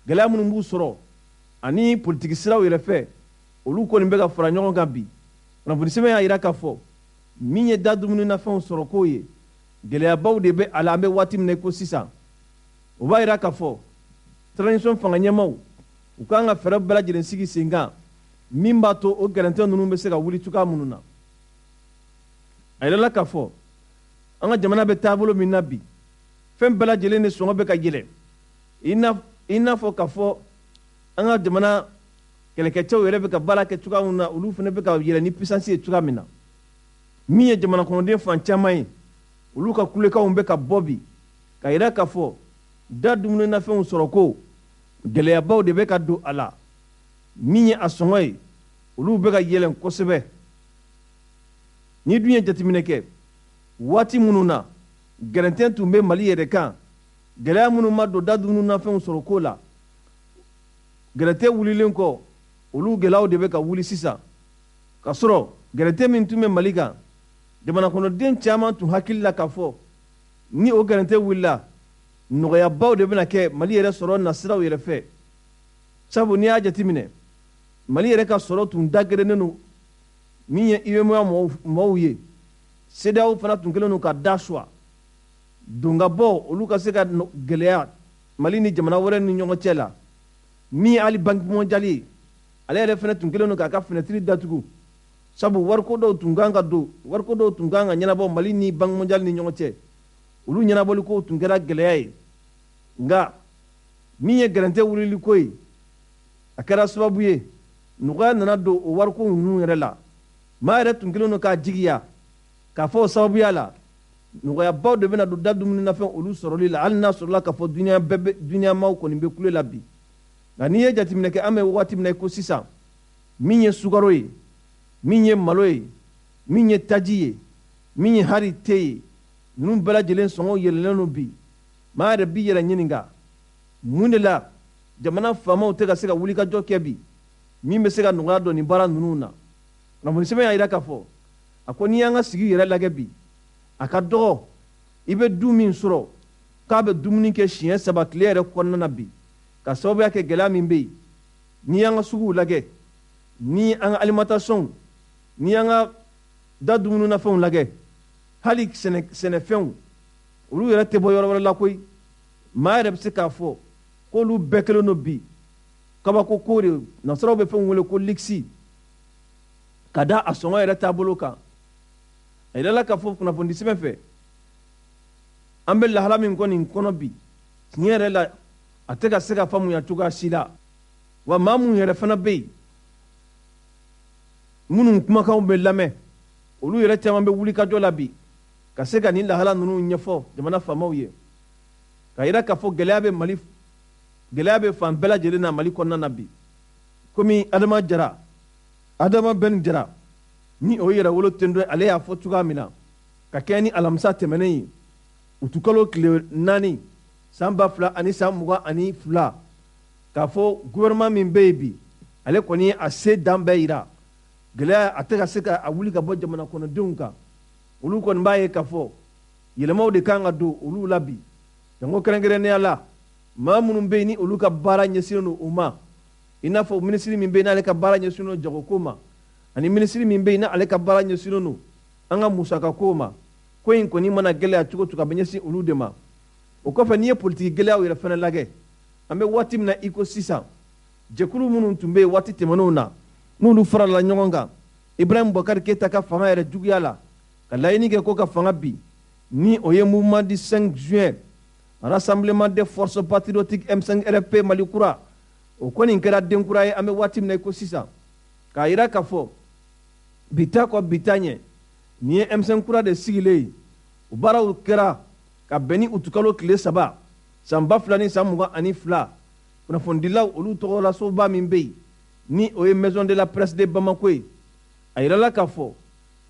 gɛlɛya minnu b'u sɔrɔ ani politiki siraw yɛrɛ fɛ olu kɔni bɛ ka fara ɲɔgɔn kan bi kunnafoni sɛbɛn y'a jira k'a fɔ min ye da dumuni nafɛnw sɔrɔ k'o ye gɛlɛyabaw de bɛ a la an bɛ waati min na ko sisan o b'a jira k'a fɔ transition fanga ɲɛmaw u kan ka fɛɛrɛ bɛɛ lajɛlen sigi sen kan min b'a to o gɛrɛntɛ ninnu bɛ se ka wuli cogoya minnu na a yɛrɛ la k'a fɔ an ka jamana bɛ taabolo min na bi fɛn bɛɛ lajɛlen de sɔngɔ bɛ ka yɛlɛ i n'a fɔ k'a fɔ an ka jamana kɛlɛkɛcɛw yɛrɛ bɛ ka baara kɛ cogoya min na olu fana bɛ ka yɛlɛ ni puissance ye cogoya min na min ye jamana kɔnɔden fan caman ye olu ka kulekanw bɛ ka bɔ bi ka yira k'a fɔ da dumuni nafɛnw sɔrɔ ko gɛlɛyabaw de bɛ ka don a la min ye a sɔngɔ ye olu bɛ ka yɛlɛn kosɛbɛ ni dun ye jateminɛ kɛ waati minnu na gɛrɛntɛ tun bɛ Mali yɛrɛ kan gɛlɛya minnu ma don da dumuni nafɛnw sɔrɔ ko la gɛrɛntɛ wulilen kɔ olu gɛlɛyaw de bɛ ka wuli sisan ka sɔrɔ gɛrɛntɛ min tun bɛ Mali kan jamana kɔnɔden caman tun hakili la k'a fɔ ni o gɛrɛntɛ wulila nɔgɔyabaw de bɛna kɛ Mali yɛrɛ sɔrɔ nasiraw yɛrɛ fɛ sabu n'i y'a jateminɛ Mali yɛrɛ ka sɔrɔ tun dagɛrɛnnen don min ye UEMOA mɔgɔw ye CEDEAO fana tun kɛlen don ka da suwa don ka bɔ olu ka se ka gɛlɛya Mali ni jamana wɛrɛ ni ɲɔgɔn cɛ la min ye hali banque mondiale ye ale yɛrɛ fana tun kɛlen don k'a ka fenêtre datugu sabu wariko dɔw tun kan ka don wariko dɔw tun kan ka ɲɛnabɔ Mali ni banque mondiale ni ɲɔgɔn cɛ olu ɲɛnabɔli ko tun kɛra gɛlɛya ye nka min ye gɛrɛntɛ wulili ko ye a kɛra sababu ye nɔgɔya nana don o wariko ninnu yɛrɛ la maa yɛrɛ tun kɛlen don k'a jigiya k'a fɔ o sababuya la nɔgɔyabaw de bɛna don da dumuni nafɛn olu sɔrɔli la hali n'a sɔrɔla k'a fɔ duniya maaw kɔni bɛ kule la bi nka n'i ye jateminɛ kɛ an bɛ waati min na ko sisan min ye sukaro ye min ye malo ye min ye taji ye min ye hali te ye ninnu bɛɛ lajɛlen sɔngɔw yɛlɛlen don bi maa yɛrɛ b'i yɛrɛ ɲininka mun de la jamana faamaw tɛ ka se ka wulikajɔ kɛ bi min bɛ se ka nɔgɔya don nin baara ninnu na kunnafoni sɛbɛn y'a jira k'a fɔ a ko n'i y'an ka sigi yɛrɛ lajɛ bi a ka dɔgɔ i bɛ du min sɔrɔ k'a bɛ dumuni kɛ siɲɛ 3 tile yɛrɛ kɔnɔna na bi ka sababuya kɛ gɛlɛya min bɛ yen n'i y'an ka suguw lajɛ ni an ka alimentation ni y'an ka da dumuni nafɛnw lajɛ hali sɛnɛfɛnw olu yɛrɛ tɛ bɔ yɔrɔ wɛrɛ la koyi maa yɛrɛ bɛ se k'a fɔ k'olu bɛɛ kelen don bi kabako ko de nasaraw bɛ fɛn wele ko ligisi ka da a sɔngɔ yɛrɛ taabolo kan a yirala k'a fɔ kunnafoni sɛbɛn fɛ an bɛ lahala min kɔni kɔnɔ bi tiɲɛ yɛrɛ la a tɛ ka se ka faamuya cogoya si la wa maa minnu yɛrɛ fana bɛ yen minnu kumakanw bɛ lamɛn olu yɛrɛ caman bɛ wuli kajɔ la bi ka se ka nin lahala ninnu ɲɛfɔ jamana faamaw ye ka yira k'a fɔ gɛlɛya bɛ fan bɛɛ lajɛlen na mali kɔnɔna na bi komi adama bɛn jara ni o yɛrɛ wolo ten dɔ ale y'a fɔ cogoya min na ka kɛ ni alamisa tɛmɛnen ye utukalo tile 4 san 2000 ani san 22 k'a fɔ gouvernement min bɛ yen bi ale kɔni ye a se dan bɛɛ yira gɛlɛya a tɛ ka se ka wuli ka bɔ jamana kɔnɔdenw kan olu kɔni b'a ye k'a fɔ yɛlɛmaw de kan ka don olu la bi jango kɛrɛnkɛrɛnnenya la maa minnu bɛ yen ni olu ka baara ɲɛsinnen don o ma i n'a fɔ minisiri min bɛ yen n'ale ka baara ɲɛsinnen don jagoko ma ani minisiri min bɛ yen n'ale ka baara ɲɛsinnen don an ka musakako ma ko in kɔni mana gɛlɛya cogo o cogo a bɛ ɲɛsin olu de ma o kɔfɛ n'i ye politiki gɛlɛyaw yɛrɛ fana lajɛ an bɛ waati min na i ko sisan jɛkulu minnu tun bɛ yen waati tɛmɛnenw na n'olu farala ɲɔgɔn kan ibrahim bukari keyita ka fanga yɛrɛ juguya la ka laɲini kɛ ko ka fanga bi ni o ye mouvement du 5 juin rassemblement des forces patriotiques M5 RFP Mali kura o kɔni kɛra den kura ye an bɛ waati min na i ko sisan k'a yira k'a fɔ bi ta kɔ bi ta ɲɛ nin ye M5 kura de sigilen ye o baaraw kɛra ka bɛn ni utukalo tile 3 san 2000 ni san 22 kunnafonidilaw olu tɔgɔlasoba min bɛ yen ni o ye maison de la presse de Bamako ye a yirala k'a fɔ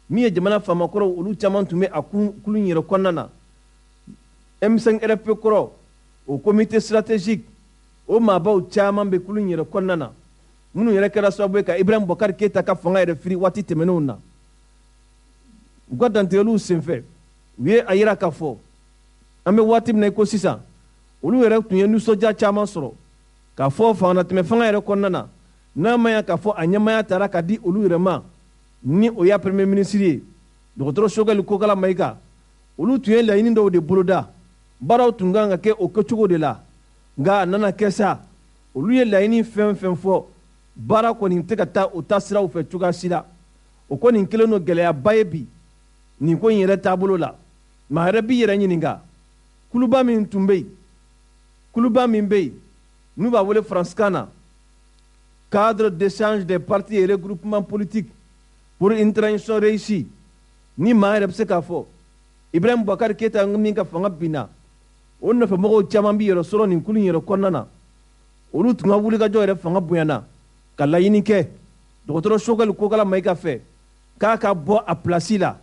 min ye jamana faamakɔrɔw olu caman tun bɛ a kulu yɛrɛ kɔnɔna na M5 RFP kɔrɔ o comité stratégique o maabaw caman bɛ kulu yɛrɛ kɔnɔna na minnu yɛrɛ kɛra sababu ye ka ibrahim bukari keyita ka fanga yɛrɛ firi waati tɛmɛnenw na u ka dantigɛliw senfɛ u ye a yira k'a fɔ an bɛ waati min na i ko sisan olu yɛrɛ tun ye nisɔndiya caman sɔrɔ k'a fɔ fangatɛmɛ fanga yɛrɛ kɔnɔna na n'a ma ɲɛ k'a fɔ a ɲɛmaya taara ka di olu yɛrɛ ma ni o y'a premier ministre ye dɔgɔtɔrɔ sogɛli kokala mayiga olu tun ye laɲini dɔw de boloda baaraw tun kan ka kɛ o kɛcogo de la nka a nana kɛ sa olu ye laɲini fɛn fɛn fɔ baara kɔni tɛ ka taa o ta siraw fɛ cogoya si la o kɔni kɛlen don gɛlɛyaba ye bi nin ko in yɛrɛ taabolo la maa yɛrɛ b'i yɛrɛ ɲininka kuluba min bɛ yen n'u b'a wele faransikan na cadre d'échange des partis et regroupements politiques pour une transition réussie ni maa yɛrɛ bɛ se k'a fɔ ibrahim bukari keyita min ka fanga binna o nɔfɛmɔgɔw caman bɛ yɛrɛ sɔrɔ nin kulu in yɛrɛ kɔnɔna na olu tun ka wulikajɔ yɛrɛ fanga bonyana ka laɲini kɛ dɔgɔtɔrɔ sogɛli kokala mayiga fɛ k'a ka bɔ a pilasi la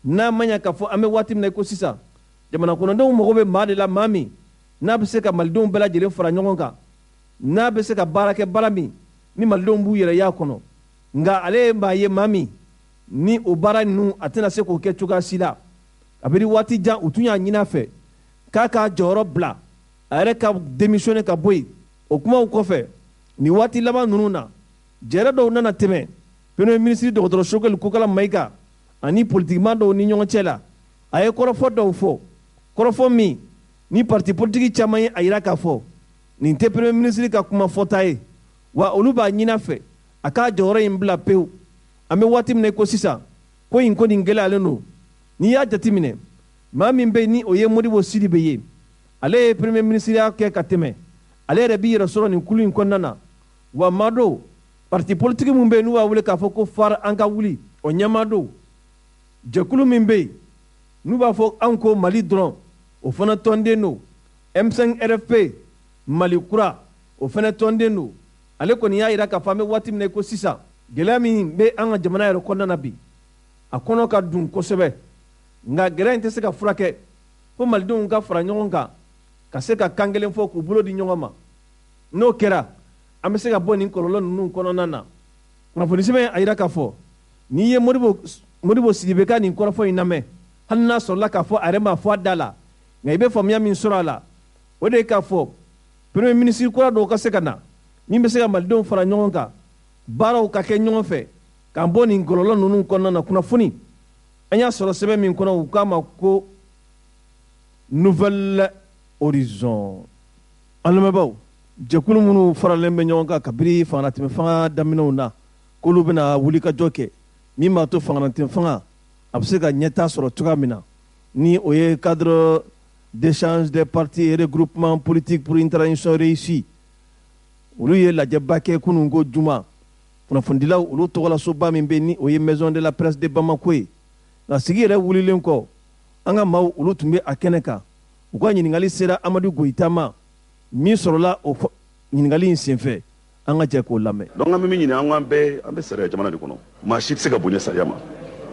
n'a ma ɲɛ k'a fɔ an bɛ waati min na i ko sisan jamana kɔnɔdenw mago bɛ maa de la maa min n'a bɛ se ka malidenw bɛɛ lajɛlen fara ɲɔgɔn kan n'a bɛ se ka baara kɛ baara min ni malidenw b'u yɛrɛ y'a kɔnɔ nka ale ye maa ye maa min ni o baara ninnu a tɛna se k'o kɛ cogoya si la a bɛ di waati jan u tun y'a ɲini a fɛ k'a ka jɔyɔrɔ bila a yɛrɛ ka démissionner ka bɔ yen o kumaw kɔfɛ nin waati laban ninnu na jɛrɛ dɔw nana tɛmɛ premier ministre dɔgɔtɔrɔ sogɛli kokala mayiga ani politikima dɔw ni ɲɔgɔn cɛ la a ye kɔrɔfɔ dɔw fɔ kɔrɔfɔ min ni parti politique caman ye a yira k'a fɔ nin tɛ premier ministre ka kuma fɔta ye wa olu b'a ɲini a fɛ a k'a jɔyɔrɔ in bila pewu an bɛ waati min na i ko sisan ko in ko nin gɛlɛyalen don n'i y'a jateminɛ maa min bɛ yen ni o ye modibo sidibe ye ale ye premier ministre ya kɛ ka tɛmɛ ale yɛrɛ b'i yɛrɛ sɔrɔ nin kulu in kɔnɔna na wa maa dɔw parti politique min bɛ yen n'u b'a wele k'a fɔ ko far an ka wuli o ɲɛmaa dɔw jɛkulu min bɛ yen n'u b'a fɔ anw ko mali dɔrɔn o fana tɔnden don M5 RFP mali kura o fana tɔnden don ale kɔni y'a yira k'a fɔ an bɛ waati min na i ko sisan gɛlɛya min bɛ an ka jamana yɛrɛ kɔnɔna na bi a kɔnɔ ka dun kosɛbɛ nka gɛlɛya in tɛ se ka furakɛ fo malidenw ka fara ɲɔgɔn kan ka se ka kan kelen fɔ k'u bolo di ɲɔgɔn ma n'o kɛra an bɛ se ka bɔ nin kɔlɔlɔ ninnu kɔnɔna na kunnafoni sɛbɛn a yira k'a fɔ n'i ye modibo sidibe ka nin kɔrɔfɔ in lamɛn hali n'a sɔrɔla k'a fɔ a yɛrɛ ma fɔ a da la nka i bɛ faamuya min sɔrɔ a la o de ye k'a fɔ premier ministre kura dɔw ka se ka na min bɛ se ka malidenw fara ɲɔgɔn kan baaraw ka kɛ ɲɔgɔn fɛ k'an bɔ nin kɔlɔlɔ ninnu kɔnɔna na kunnafoni an y'a sɔrɔ sɛbɛn min kɔnɔ u k'a ma ko Nouvelle Horizon. Alamɛbaw, jɛkulu minnu faralen bɛ ɲɔgɔn kan kabiri fangatɛmɛ fanga daminɛw na k'olu bɛna wulikajɔ kɛ min b'a to fangatɛmɛ fanga a bɛ se ka ɲɛtaa sɔrɔ cogoya min na ni o ye cadre d'échange des partis et regroupements politiques pour une transition réussie. Olu ye lajɛba kɛ kunun ko juma kunnafonidilaw olu tɔgɔlasoba min bɛ ni o ye maison de la presse de Bamako ye nka sigi yɛrɛ wulilen kɔ an ka maaw olu tun bɛ a kɛnɛ kan u ka ɲininkali sera Amadu Goyita ma min sɔrɔla o ɲininkali in senfɛ an ka jɛ k'o lamɛn. Donc an bɛ min ɲini an bɛ sariya jamana de kɔnɔ maa si tɛ se ka bonya sariya ma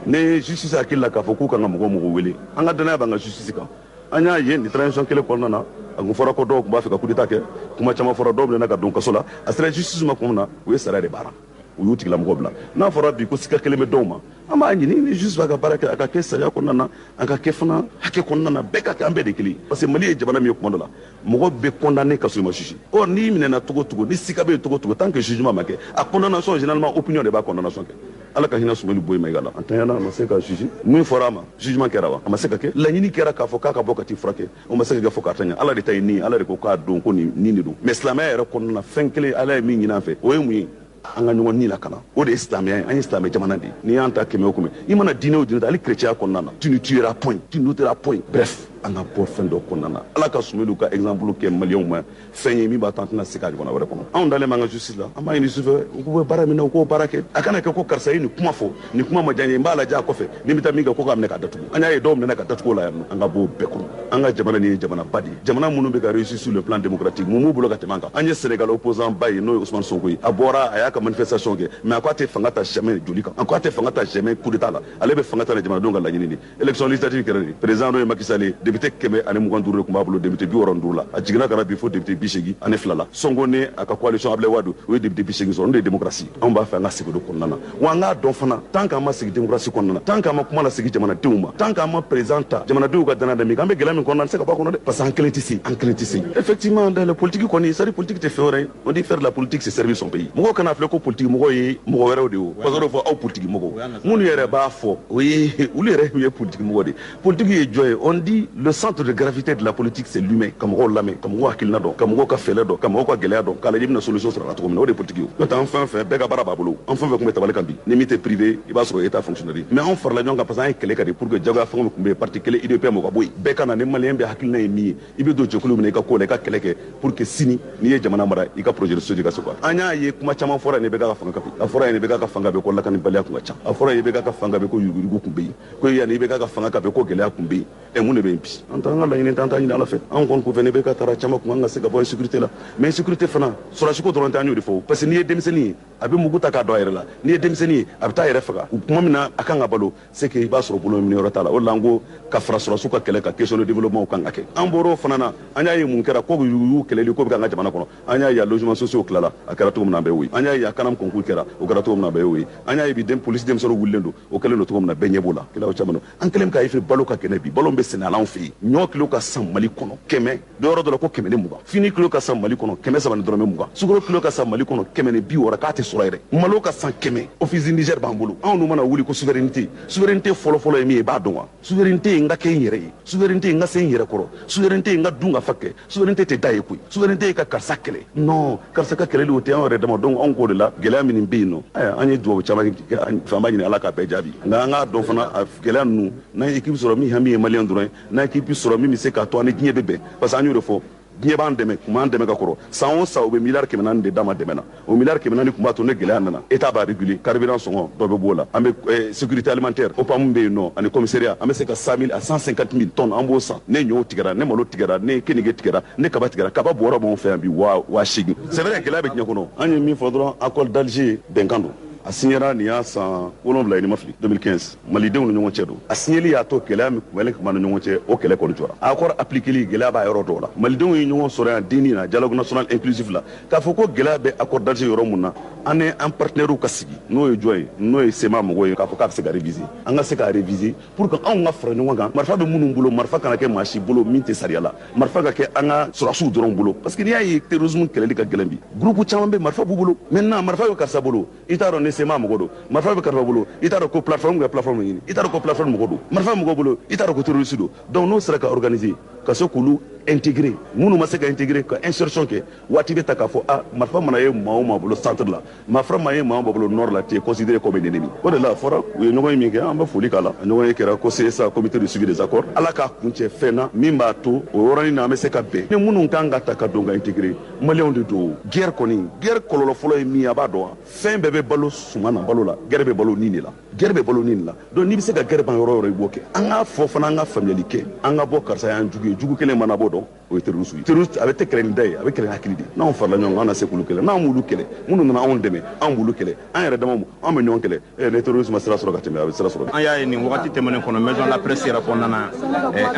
ni justice hakili la k'a fɔ k'u kan ka mɔgɔ wele an ka danaya b'an ka justice kan an y'a ye nin transition kelen kɔnɔna na a kun fɔra ko dɔw tun b'a fɛ ka coup d'état kɛ kuma caman fɔra dɔw minɛna ka don kaso la a sera justice ma kuma min na u ye sariya de baara u y'u tigilamɔgɔ bila n'a fɔra bi ko sika kelen bɛ dɔw ma an b'a ɲini ni justice b'a ka baara kɛ a ka kɛ sariya kɔnɔna na a ka kɛ fana hakɛ kɔnɔna na bɛɛ ka kɛ an bɛɛ de kelen parce que Mali ye jamana min ye kuma dɔ la mɔgɔ bɛ condamné ka sɔrɔ i ma juge n'i minɛna togo togo ni sika bɛ yen togo togo tant que jugement ma kɛ a condamnation généralement opinion de b'a condamnation kɛ ala ka hinɛ Sumaworo Boyima la an tanyana a ma se ka juge min fɔra a ma jugement kɛra wa a ma se ka kɛ laɲini kɛra k'a fɔ k'a ka bɔ ka t'i furakɛ o ma se ka kɛ fɔ k'a ta ɲɛ ala de ta ye nin ala de ko k'a dɔn ko nin de don mais silamɛya yɛrɛ kɔnɔna na fɛn kelen ala ye min ɲini an fɛ o ye mun ye an ka ɲɔgɔn ni lakana o de ye silamɛya ye an ye silamɛ jamana de ye n'i y'an ta kɛmɛ o kɛmɛ i mana diinɛ o diinɛ ta hali chrétien kɔnɔna na tu ne tueras point tu n'ôteras point bref an ka bɔ fɛn dɔ kɔnɔna na ala ka Sumaworo ka exemple kɛ maliyɛnw ma fɛn ye min b'a to an tɛna se ka jamana wɛrɛ kɔnɔ anw dalen b'an ka justice la an b'a ɲini sufɛ u k'u bɛ baara min na u k'o baara kɛ a kana kɛ ko karisa ye nin kuma fɔ nin kuma ma diya n ye n b'a lajɛ a kɔfɛ ni bɛ taa min kɛ ko k'a minɛ ka datugu an y'a ye dɔw minɛ ka datugu o la yan nɔ an ka bɔ o bɛɛ kɔnɔ an ka jamana nin ye jamana ba de ye jamana minnu bɛ ka réussir sur le plan démocratique mun b'u bolo ka tɛmɛ an kan an ye Sénégal opposant ba ye n'o ye Ousmane Sonko ye a bɔra a y'a ka manifestation kɛ mais a ko a tɛ fanga ta jamais joli kan a ko a tɛ fanga ta jamais coup d'état la ale bɛ fanga ta ni jamanadenw ka laɲini de élection législative kɛra de président n'o ye Macky Sall ye député 125 de tun b'a bolo député 65 la a jiginna ka na bi fo député 82 la Sonko ni a ka coalition Ablaye Wade o ye député 80 sɔrɔ n'o ye démocratie anw b'a fɛ an ka segin o kɔnɔna na wa an k'a dɔn fana tant qu'an ma segin démocratie kɔnɔna na tant qu'an ma kuma lasegin jamanadenw ma tant qu'an ma président ta jamanadenw ka danaya da min kan an bɛ gɛlɛya min kɔnɔna an tɛ se ka bɔ a kɔnɔ dɛ parce que an kelen tɛ se effectivement dans la politique kɔni c'est-à-dire politique tɛ fɛn wɛrɛ ye on dit faire de la politique c'est servir son pays mɔgɔw kana filɛ ko politique mɔgɔ ye mɔgɔ wɛrɛw de ye o parce que o fɔ aw politique mɔgɔw minnu yɛrɛ b'a fɔ o ye olu yɛrɛ ye politique mɔgɔ de politique ye jɔn ye on dit le centre de gravité de la politique c'est l'humain ka mɔgɔw lamɛn ka mɔgɔw hakilina dɔn ka mɔgɔw ka fɛlɛ dɔn ka mɔgɔw ka gɛlɛya dɔn k'a lajɛ i bɛna solution sɔrɔ a la cogo min na o de ye politique ye n'o tɛ an fɛn fɛn bɛɛ ka baara b'a bolo an fɛn fɛn tun bɛ tabali kan bi ni min tɛ privé i b'a sɔrɔ état fonctionnaire mais an farala ɲɔgɔn kan parce que an ye kɛlɛ ka de pour que jagoya fɛnw min tun bɛ yen parti kelen IDP mɔgɔ ka bɔ yen bɛɛ ka na ni maliyɛn bɛ hakilina ye min ye i bɛ don jɛkulu min na i ka ko la i ka kɛlɛ kɛ pour que sini n'i ye jamana mara i ka projet de société ka se quoi an y'a ye kuma caman fɔra nin bɛ k'a ka fanga kapi a fɔra nin bɛ k'a ka fanga bɛ ko lakanibaliya kun ka ca a fɔra nin bɛ k'a ka fanga bɛ ko yuruguyurugu kun bɛ yen ko yanni i bɛ k'a ka fanga ka bɛ ko gɛlɛya kun bɛ yen ɛ mun de bɛ yen bi an t'an ka laɲini t'an t'a ɲini ala fɛ an kɔni kun fɛ nin bɛ ka taara caman kun an ka se ka bɔ insécurité la mais insécurité fana sɔrɔsi ko dɔrɔn tɛ an y'o de fɔ parce que n'i ye denmisɛnnin ye a bɛ mugu ta k'a dɔn a yɛrɛ la n'i ye denmisɛnnin ye a bɛ taa a yɛrɛ faga u kuma min na a kan ka balo c'est que i b'a sɔrɔ bolo minɛ yɔrɔ t'a la o de la an ko ka fara sɔrɔsiw ka kɛlɛ ka question de développement kan ka kɛ an bɔr'o fana na an y'a ye mun kɛra ko y'u kɛlɛli ko bɛ k'an ka jamana kɔnɔ an y'a ye a logement sociaux tilala a kɛra cogo min na an bɛɛ y'o ye an y'a ye a kanam concours kɛra o kɛra cogo min na an bɛɛ y'o ye an y'a ye bi police denmisɛnninw wulilen don o kɛlen don cogo min na bɛɛ ɲɛ b'o la kɛlɛw caman don an kɛlen k'a ye fɛ balo ka kɛnɛ bi balo bɛ sɛnɛ ala anw fɛ yen ɲɔ kilo ka san Mali kɔnɔ 100 yɔrɔ dɔ la ko 120 fini kilo ka san Mali kɔnɔ 320 sukaro kilo ka san Mali kɔnɔ 160 k'a tɛ sɔrɔ yɛrɛ malo ka san 100 office Niger b'an bolo anw n'u mana wuli ko souveraineté fɔlɔfɔlɔ ye min ye i b'a dɔn wa souveraineté ye n ka kɛ n yɛrɛ ye souveraineté ye n ka se n yɛrɛ kɔrɔ souveraineté ye n ka dun ka fa kɛ souveraineté tɛ da ye koyi souveraineté ye ka karisa kɛlɛ non karisa ka kɛlɛli o tɛ anw yɛrɛ dama donc anw k'o de la gɛlɛya min bɛ yen nɔ an ye duwawu caman kɛ an b'a ɲini ala k'a bɛɛ jaabi nka an k'a dɔn fana a gɛlɛya ninnu n'an ye équipe sɔrɔ min hami ye maliyɛn dɔrɔn ye n'an ye équipe sɔrɔ min bɛ se k'a to an ni diɲɛ bɛ bɛn parce que an y'o de fɔ diɲɛ b'an dɛmɛ kun b'an dɛmɛ ka kɔrɔ san o san u bɛ miliyari 400 de d'a ma dɛmɛ na o miliyari 400 kun b'a to ne gɛlɛya nana état b'a réguler carburant sɔngɔ dɔ bɛ b'o la an bɛ sécurité alimentaire OPAM bɛ yen nɔ ani commissariat an bɛ se ka 100 000 à 150 000 tonnes an b'o san ne ɲɔw tigɛra ne malo tigɛra ne kenige tigɛra ne kaba tigɛra kaba bɔra b'anw fɛ yan bi 8,000 c'est vrai gɛlɛya bɛ diɲɛ kɔnɔ an ye min fɔ dɔrɔn accord d'Alger bɛnkan don a signera nin y'a san 7 ni ma fili 2015 malidenw ni ɲɔgɔn cɛ don a signeli y'a to gɛlɛya min kun bɛ kuma ni ɲɔgɔn cɛ o kɛlɛ kɔni jɔra accord appliqueli gɛlɛya b'a yɔrɔ dɔw la malidenw ye ɲɔgɔn sɔrɔ yan deni na dialogue national inclusif la k'a fɔ ko gɛlɛya bɛ accord d'Alger yɔrɔ mun na an ni an partenaires ka sigi n'o ye jɔn ye n'o ye sema mɔgɔw ye k'a fɔ k'a bɛ se ka réviser an ka se k'a réviser pour que anw ka fara ɲɔgɔn kan marifa bɛ minnu bolo marifa kana kɛ maa si bolo min tɛ sariya la marifa ka kɛ an ka sɔrɔsiw dɔrɔn bolo parce que n'i y'a ye terrorisme kɛlɛli ka gɛlɛn bi groupe caman bɛ marifa b'u bolo maintenant marifa bɛ karisa bolo i t'a dɔn ni sema mɔgɔ don marifa bɛ karisa bolo i t'a dɔn ko plateforme ka plateforme ɲini i t'a dɔn ko plateforme mɔgɔ don marifa mɔgɔ bolo i t'a dɔn ko terroriste don donc n'o sera ka organiser ka se k'olu intégrer minnu ma se ka intégrer ka insertion kɛ waati bɛ ta k'a fɔ marifa mana ye maa o maa bolo centre la marifa mana ye maa o maa bolo nord la tu es considéré comme un ennemi o de la fɔra u ye ɲɔgɔn ye min kɛ an bɛ foli k'a la a ɲɔgɔn ye kɛra ko CSA comité de suivi des accords ala k'a kuncɛ fɛn na min b'a to o yɔrɔnin na an bɛ se ka bɛn ni minnu kan ka ta ka don ka intégrer maliyɛnw de don guerre kɔni guerre kɔlɔlɔ fɔlɔ ye min ye a b'a dɔn wa fɛn bɛɛ bɛ balo suman na balo la guerre bɛ balo nin de la guerre bɛ balo nin de la donc n'i bɛ se ka guerre ban yɔrɔ o yɔrɔ i b'o kɛ an k'a fɔ fana an ka faamuyali kɛ an ka bɔ karisa y'an jugu ye jugu kelen mana bɔ dɔn o ye terroriste ye terroriste a bɛ tɛ kɛlɛ ni da ye a bɛ kɛlɛ ni hakili de ye n'anw farala ɲɔgɔn kan an na se k'olu kɛlɛ n'an m'olu kɛlɛ minnu nana anw dɛmɛ an b'olu kɛlɛ an yɛrɛ dama an bɛ ɲɔgɔn kɛlɛ ni terroriste ma sira sɔrɔ ka tɛmɛ a bɛ sira sɔrɔ an y'a ye nin wagati tɛmɛnen kɔnɔ maison de la presse yɛrɛ kɔnɔna na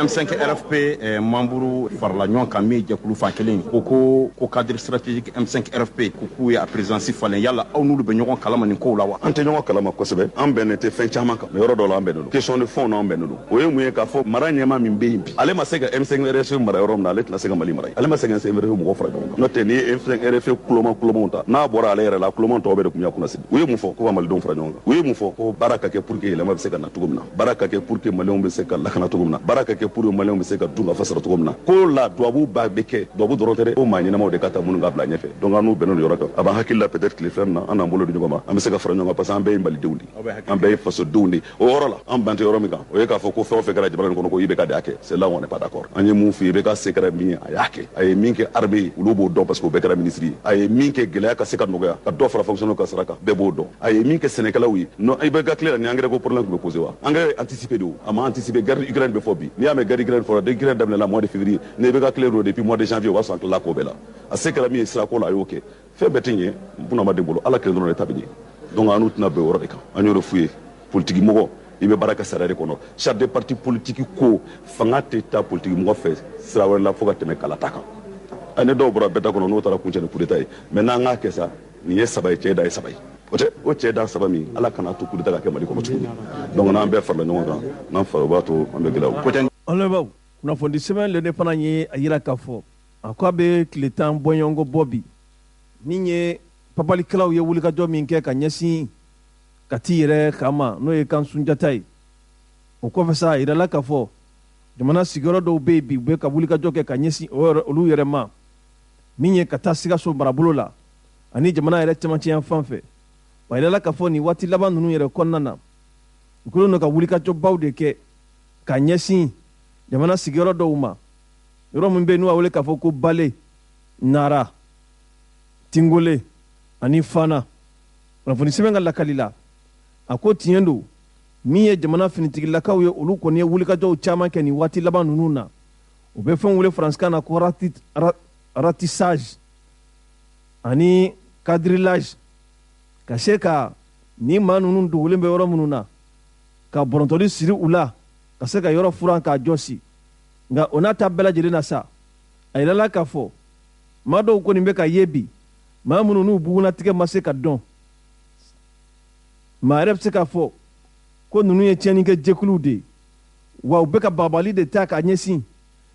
M5 RFP membre farala ɲɔgɔn kan min ye jɛkulu fan kelen ko cadre stratégique M5 RFP ko k'u ye a présidence falen yala aw n'olu bɛ ɲɔgɔn kalama nin kow la wa an tɛ ɲɔgɔn kalama kosɛbɛ an bɛnnen tɛ fɛn caman kan mais yɔrɔ dɔ la an bɛnnen don question de fond na an bɛnnen don o ye mun ye k'a fɔ mara ɲɛma min bɛ yen bi ale ma se ka M5 RFP mara yɔrɔ min na ale tɛna se ka Mali mara ale ma se ka M5 RFP mɔgɔ fara ɲɔgɔn kan n'o tɛ n'i ye M5 RFP kulomanw ta n'a bɔra ale yɛrɛ la kuloman tɔw bɛ de tun y'a kunnasidi u ye mun fɔ ko ka malidenw fara ɲɔgɔn kan u ye mun fɔ ko baara ka kɛ pour que yɛlɛma bɛ se ka na cogo min na baara ka kɛ pour que maliyɛnw bɛ se ka lakana cogo min na baara ka kɛ pour que maliyɛnw bɛ se ka dun ka fa sɔrɔ cogo min na ko la dubabu ba bɛ kɛ dubabu dɔrɔn tɛ dɛ ko maa ɲɛnamaw de ka taa minnu ka bila ɲɛfɛ donc an n'u bɛnnen don yɔrɔ kan a b'an hakili la peut-être tile fɛn na an n'an bolo di ɲɔgɔn ma an bɛ se ka fara ɲɔgɔn kan parce que an bɛɛ ye malidenw de an bɛɛ ye fasodenw de o yɔrɔ la an ban tɛ yɔrɔ min kan o ye k'a fɔ ko fɛn o fɛn kɛra jamana in kɔnɔ ko IBK de y'a kɛ c'est là où on n'est pas d'accord an ye mun fɔ IBK se kɛra min ye a y'a kɛ a ye min kɛ armée ye olu b'o dɔn parce que o bɛɛ kɛra ministre ye a ye min kɛ gɛlɛya ka se ka nɔgɔya ka dɔ fara fonctionnaire ka sara kan bɛɛ b'o dɔn a ye min kɛ sɛnɛkɛlaw ye non IBK tile la ni engrais ko problème tun bɛ poser wa engrais anticipé de o a ma anticiper guerre Ukraine bɛ fɔ bi n'i y'a mɛn guerre Ukraine fɔra Ukraine daminɛna mois de février ni IBK tile don depuis mois de janvier o b'a sɔrɔ an tilala k'o bɛɛ la a se kɛra min ye sirako la a y'o kɛ fɛn bɛɛ tɛ ɲɛ bunahadamaden bolo ala kelen dɔrɔn de ta bɛ ɲɛ donc an n'u tɛna bɛn o yɔrɔ de kan an y'o de f'u ye politique mɔgɔ i bɛ baara kɛ sariya de kɔnɔ charte de parti politique ko fanga tɛ taa politique mɔgɔ fɛ sira wɛrɛ la fo ka tɛmɛ kala ta kan ani dɔw bɔra bɛɛ ta kɔnɔ n'o taara kuncɛ ni coup d'état ye mais n'an k'a kɛ sa nin ye saba ye cɛ da ye saba ye o tɛ o cɛ da saba min ala kana to coup d'état ka kɛ Mali kɔnɔ tuguni donc n'an bɛɛ farala ɲɔgɔn kan n'an fara o b'a to an bɛ gɛlɛya o ɔlɛbaw kunnafoni sɛbɛn le ne fana ye a yira k'a fɔ a ko a bɛ tile 10 bɔɲɔgɔnko bɔ bi min ye papalikɛlaw ye wulikajɔ min kɛ ka ɲɛsin ka t'i yɛrɛ kama n'o ye kan Sunjata ye o kɔfɛ sa a yirala k'a fɔ jamana sigiyɔrɔ dɔw bɛ yen bi u bɛ ka wulikajɔ kɛ ka ɲɛsin olu yɛrɛ ma min ye ka taa Sikaso marabolo la ani jamana yɛrɛ cɛmancɛ yan fan fɛ wa a yirala k'a fɔ nin waati laban ninnu yɛrɛ kɔnɔna na u kɛlen don ka wulikajɔbaw de kɛ ka ɲɛsin jamana sigiyɔrɔ dɔw ma yɔrɔ min bɛ yen n'u b'a wele k'a fɔ ko Bale Nara Tingole ani Fana kunnafoni sɛbɛn ka lakali la a ko tiɲɛ don min ye jamana finitigilakaw ye olu kɔni ye wulikajɔw caman kɛ nin waati laban ninnu na u bɛ fɛn wele faransikan na ko ratissage ani quadrillage ka se ka ni maa ninnu dogolen bɛ yɔrɔ minnu na ka bɔrɔntɔli siri u la ka se ka yɔrɔ furan k'a jɔsi nka o n'a ta bɛɛ lajɛlen na sa a yirala k'a fɔ maa dɔw kɔni bɛ ka ye bi maa minnu n'u bugunatigɛ ma se ka dɔn maa yɛrɛ bɛ se k'a fɔ ko ninnu ye tiɲɛnikɛ jɛkuluw de ye wa u bɛ ka babali de ta k'a ɲɛsin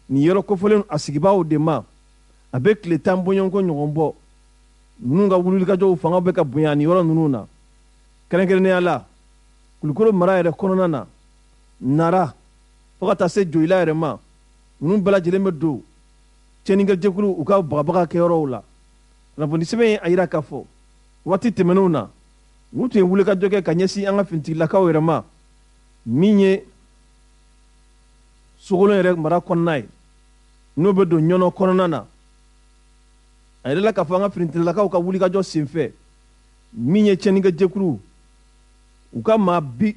nin yɔrɔ kofɔlen a sigibaaw de ma a bɛ tile 10 bɔɲɔgɔnko ɲɔgɔn bɔ ninnu ka wulikajɔw fanga bɛ ka bonya nin yɔrɔ ninnu na kɛrɛnkɛrɛnnenya la Kulukoro mara yɛrɛ kɔnɔna na Nara fo ka taa se Joyila yɛrɛ ma ninnu bɛɛ lajɛlen bɛ don tiɲɛnikɛ jɛkulu u ka bagabaga kɛyɔrɔw la kunnafoni sɛbɛn ye a yira k'a fɔ waati tɛmɛnenw na u tun ye wulikajɔ kɛ ka ɲɛsin an ka finitigilakaw yɛrɛ ma min ye Sogolon yɛrɛ mara kɔnɔna ye n'o bɛ don Ɲɔnɔ kɔnɔna na a yɛrɛ la k'a fɔ an ka finitigilakaw ka wulikajɔ senfɛ min ye tiɲɛnikɛ jɛkulu u ka maa 50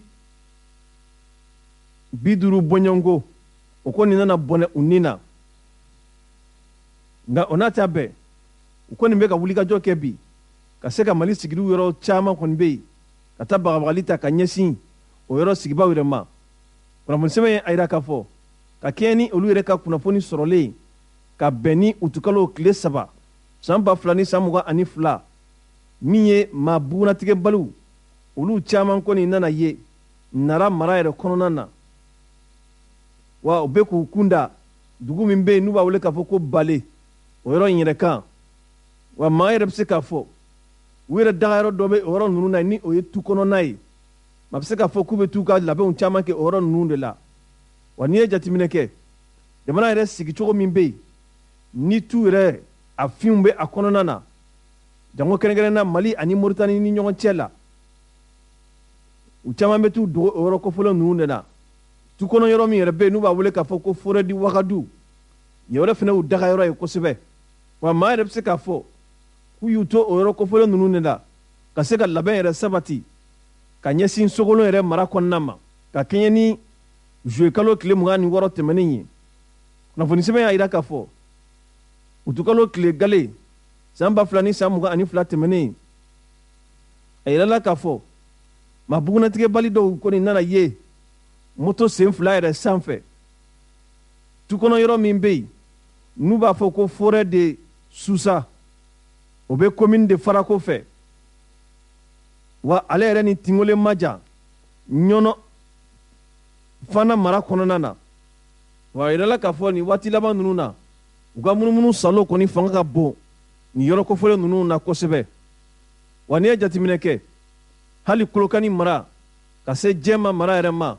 bɔɲɔgɔnko o kɔni nana bɔnɛ u ni na nka o n'a ta bɛɛ u kɔni bɛ ka wulikajɔ kɛ bi ka se ka Mali sigidiw yɔrɔ caman kɔni bɛ yen ka taa bagabagali ta ka ɲɛsin o yɔrɔ sigibaaw yɛrɛ ma kunnafoni sɛbɛn ye a yira k'a fɔ ka kɛɲɛ ni olu yɛrɛ ka kunnafoni sɔrɔlen ka bɛn ni utukalo tile 3 san 2000 ni san 22 min ye maa bugunatigɛbaliw olu caman kɔni nana ye Nara mara yɛrɛ kɔnɔna na wa u bɛ k'u kunda dugu min bɛ yen n'u b'a wele k'a fɔ ko Bale o yɔrɔ in yɛrɛ kan wa maa yɛrɛ bɛ se k'a fɔ u yɛrɛ dagayɔrɔ dɔ bɛ o yɔrɔ ninnu na ni o ye tu kɔnɔna ye maa bɛ se k'a fɔ k'u bɛ t'u ka labɛnw caman kɛ o yɔrɔ ninnu de la wa n'i ye jateminɛ kɛ jamana yɛrɛ sigicogo min bɛ yen ni tu yɛrɛ a fiɲw bɛ a kɔnɔna na jango kɛrɛnkɛrɛnna Mali ani Mauritanie ni ɲɔgɔn cɛ la u caman bɛ t'u dogo o yɔrɔ kɔfɔlɔ ninnu de la tu kɔnɔ yɔrɔ min yɛrɛ bɛ yen n'u b'a wele k'a fɔ ko forêt du Ouagadougou yen yɔrɔ fana y'u daga yɔrɔ ye kosɛbɛ wa maa yɛrɛ bɛ se k'a fɔ k'u y'u to o yɔrɔ kɔfɔlɔ ninnu de la ka se ka labɛn yɛrɛ sabati ka ɲɛsin Sogolon yɛrɛ mara kɔnɔna ma ka kɛɲɛ ni juillet kalo tile 26 tɛmɛnen ye kunnafoni sɛbɛn y'a jira k'a fɔ utu kalo tile gale san 2022 tɛmɛnen a yirala k'a fɔ maa bugunatigɛbali dɔw kɔni nana ye moto sen 2 yɛrɛ sanfɛ tu kɔnɔ yɔrɔ min bɛ yen n'u b'a fɔ ko forêt de Sousa o bɛ commune de Farako fɛ wa ale yɛrɛ ni Tingole Maja ɲɔnɔ fana mara kɔnɔna na wa a yirala k'a fɔ nin waati laban ninnu na u ka munumunu salo kɔni fanga ka bon nin yɔrɔ kɔfɔlen ninnu na kosɛbɛ wa n'i ye jateminɛ kɛ hali Kolokani mara ka se Jɛma mara yɛrɛ ma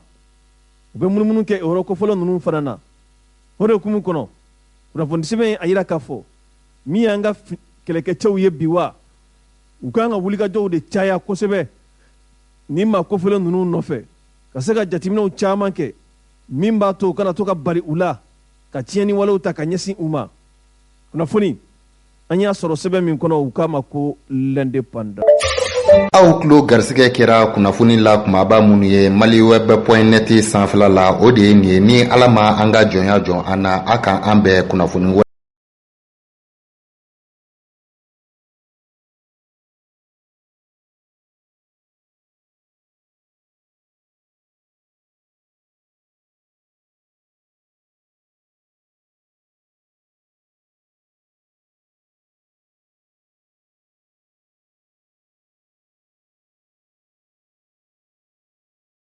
u bɛ munumunu kɛ yɔrɔ kɔfɔlen ninnu fana na o de hukumu kɔnɔ kunnafoni sɛbɛn a yira k'a fɔ min y'an ka kɛlɛkɛcɛw ye bi wa u kan ka wulikajɔw de caya kosɛbɛ ni maa kɔfɔlen ninnu nɔfɛ ka se ka jateminɛw caman kɛ min b'a to u kana to ka bari u la ka tiɲɛni walew ta ka ɲɛsin u ma kunnafoni an y'a sɔrɔ sɛbɛn min kɔnɔ u k'a ma ko l'indépendant. Aw tulo garisɛgɛ kɛra kunnafoni la kumaba minnu ye maliweb.net sanfɛla la o de ye nin ye ni ala ma an ka jɔnya jɔn an na a kan an bɛɛ kunnafoni